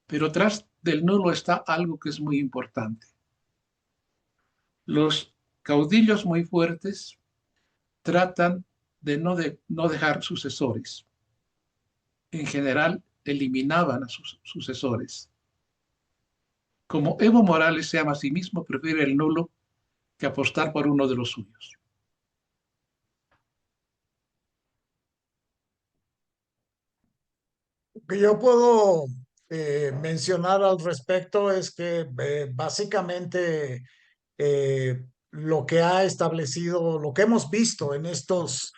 Pero tras del nulo está algo que es muy importante. Los caudillos muy fuertes tratan de no dejar sucesores. En general, eliminaban a sus sucesores. Como Evo Morales se llama a sí mismo, prefiere el nulo que apostar por uno de los suyos. Que yo puedo mencionar al respecto es que básicamente lo que ha establecido, lo que hemos visto en estos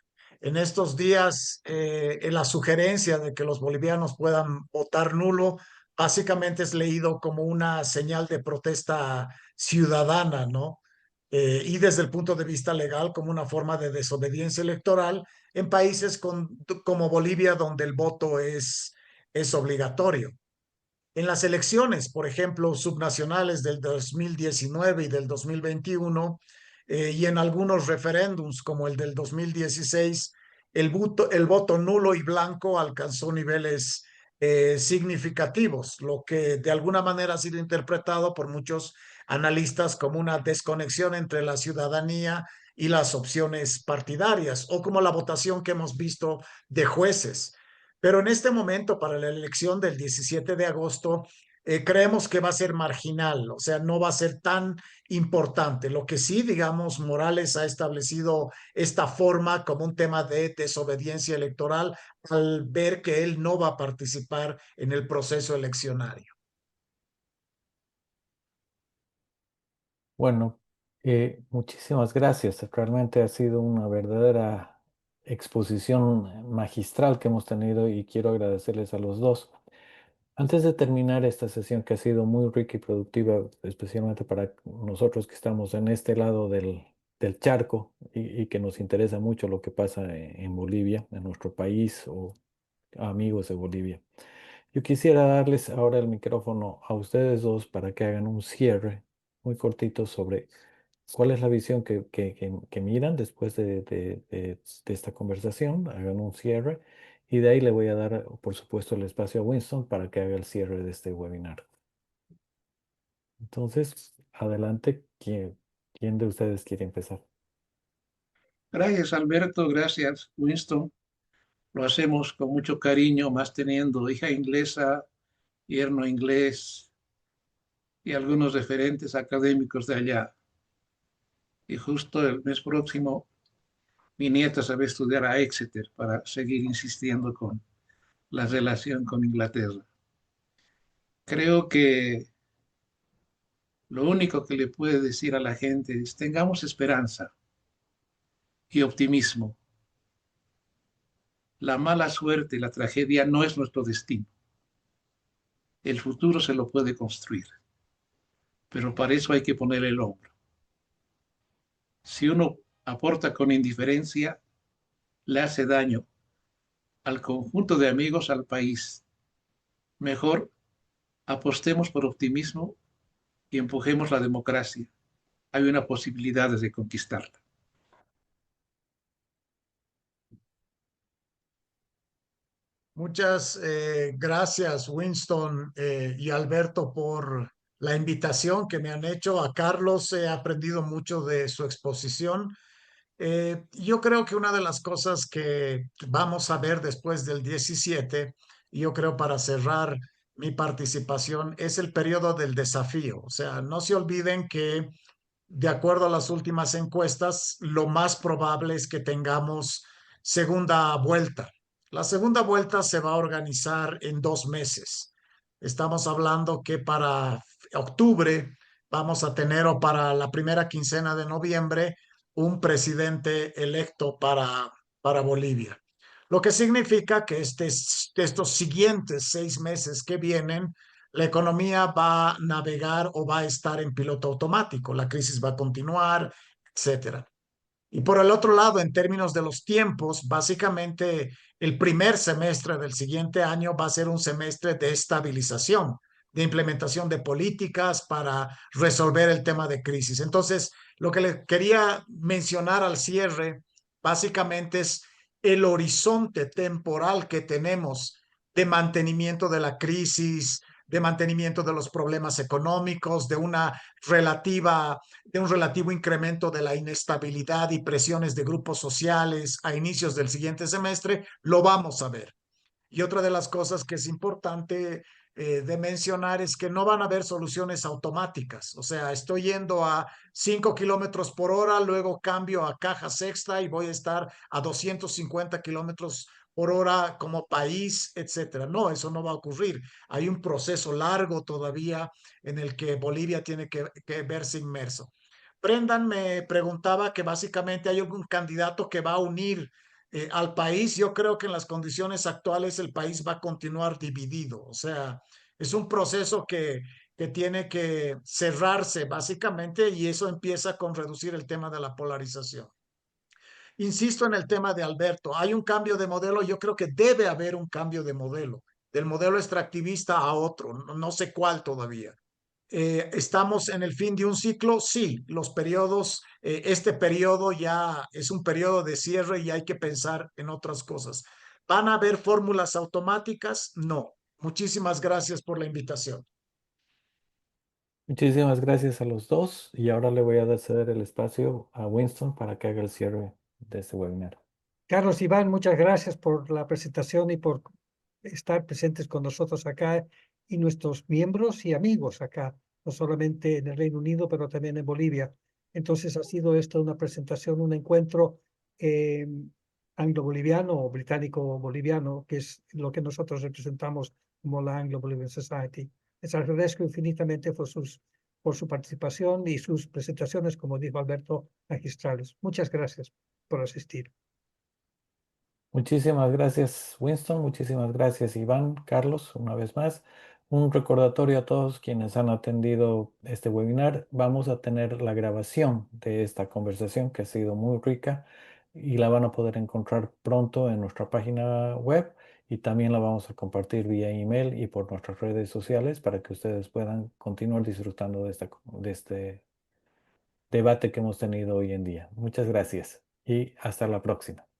días, en la sugerencia de que los bolivianos puedan votar nulo, básicamente es leído como una señal de protesta ciudadana, ¿no? Y desde el punto de vista legal como una forma de desobediencia electoral en países como Bolivia, donde el voto es obligatorio. En las elecciones, por ejemplo, subnacionales del 2019 y del 2021, y en algunos referéndums como el del 2016, el voto nulo y blanco alcanzó niveles significativos, lo que de alguna manera ha sido interpretado por muchos analistas como una desconexión entre la ciudadanía y las opciones partidarias, o como la votación que hemos visto de jueces. Pero en este momento, para la elección del 17 de agosto, creemos que va a ser marginal, o sea, no va a ser tan importante. Lo que sí, digamos, Morales ha establecido esta forma como un tema de desobediencia electoral al ver que él no va a participar en el proceso eleccionario. Bueno, muchísimas gracias. Realmente ha sido una verdadera exposición magistral que hemos tenido y quiero agradecerles a los dos. Antes de terminar esta sesión que ha sido muy rica y productiva, especialmente para nosotros que estamos en este lado del charco y que nos interesa mucho lo que pasa en Bolivia, en nuestro país o amigos de Bolivia. Yo quisiera darles ahora el micrófono a ustedes dos para que hagan un cierre muy cortito sobre cuál es la visión que miran después de esta conversación. Hagan un cierre y de ahí le voy a dar, por supuesto, el espacio a Winston para que haga el cierre de este webinar. Entonces, adelante, ¿quién de ustedes quiere empezar? Gracias, Alberto. Gracias, Winston. Lo hacemos con mucho cariño, más teniendo hija inglesa, yerno inglés y algunos referentes académicos de allá. Y justo el mes próximo, mi nieta se va a estudiar a Exeter para seguir insistiendo con la relación con Inglaterra. Creo que lo único que le puede decir a la gente es tengamos esperanza y optimismo. La mala suerte y la tragedia no es nuestro destino. El futuro se lo puede construir, pero para eso hay que poner el hombro. Si uno aporta con indiferencia, le hace daño al conjunto de amigos, al país. Mejor apostemos por optimismo y empujemos la democracia. Hay una posibilidad de conquistarla. Muchas gracias, Winston y Alberto, por la invitación que me han hecho. A Carlos he aprendido mucho de su exposición. Yo creo que una de las cosas que vamos a ver después del 17, y yo creo para cerrar mi participación, es el periodo del desafío. O sea, no se olviden que de acuerdo a las últimas encuestas, lo más probable es que tengamos segunda vuelta. La segunda vuelta se va a organizar en 2 meses. Estamos hablando que para octubre vamos a tener, o para la primera quincena de noviembre, un presidente electo para Bolivia. Lo que significa que estos siguientes 6 meses que vienen, la economía va a navegar o va a estar en piloto automático, la crisis va a continuar, etcétera. Y por el otro lado, en términos de los tiempos, básicamente el primer semestre del siguiente año va a ser un semestre de estabilización, de implementación de políticas para resolver el tema de crisis. Entonces, lo que le quería mencionar al cierre, básicamente es el horizonte temporal que tenemos de mantenimiento de la crisis, de mantenimiento de los problemas económicos, de un relativo incremento de la inestabilidad y presiones de grupos sociales a inicios del siguiente semestre, lo vamos a ver. Y otra de las cosas que es importante de mencionar es que no van a haber soluciones automáticas. O sea, estoy yendo a 5 kilómetros por hora, luego cambio a caja sexta y voy a estar a 250 kilómetros por hora como país, etcétera. No, eso no va a ocurrir. Hay un proceso largo todavía en el que Bolivia tiene que verse inmerso. Brendan me preguntaba que básicamente hay algún candidato que va a unir al país. Yo creo que en las condiciones actuales el país va a continuar dividido. O sea, es un proceso que tiene que cerrarse básicamente, y eso empieza con reducir el tema de la polarización. Insisto en el tema de Alberto, hay un cambio de modelo, yo creo que debe haber un cambio de modelo, del modelo extractivista a otro, no sé cuál todavía. ¿Estamos en el fin de un ciclo? Sí, los periodos, este periodo ya es un periodo de cierre y hay que pensar en otras cosas. ¿Van a haber fórmulas automáticas? No. Muchísimas gracias por la invitación. Muchísimas gracias a los dos y ahora le voy a ceder el espacio a Winston para que haga el cierre de este webinar. Carlos, Iván, muchas gracias por la presentación y por estar presentes con nosotros acá y nuestros miembros y amigos acá, no solamente en el Reino Unido, pero también en Bolivia. Entonces ha sido esto una presentación, un encuentro eh, anglo-boliviano o británico-boliviano, que es lo que nosotros representamos como la Anglo-Bolivian Society. Les agradezco infinitamente por su participación y sus presentaciones, como dijo Alberto, magistrales. Muchas gracias por asistir. Muchísimas gracias, Winston. Muchísimas gracias, Iván, Carlos, una vez más. Un recordatorio a todos quienes han atendido este webinar. Vamos a tener la grabación de esta conversación que ha sido muy rica y la van a poder encontrar pronto en nuestra página web y también la vamos a compartir vía email y por nuestras redes sociales para que ustedes puedan continuar disfrutando de este debate que hemos tenido hoy en día. Muchas gracias y hasta la próxima.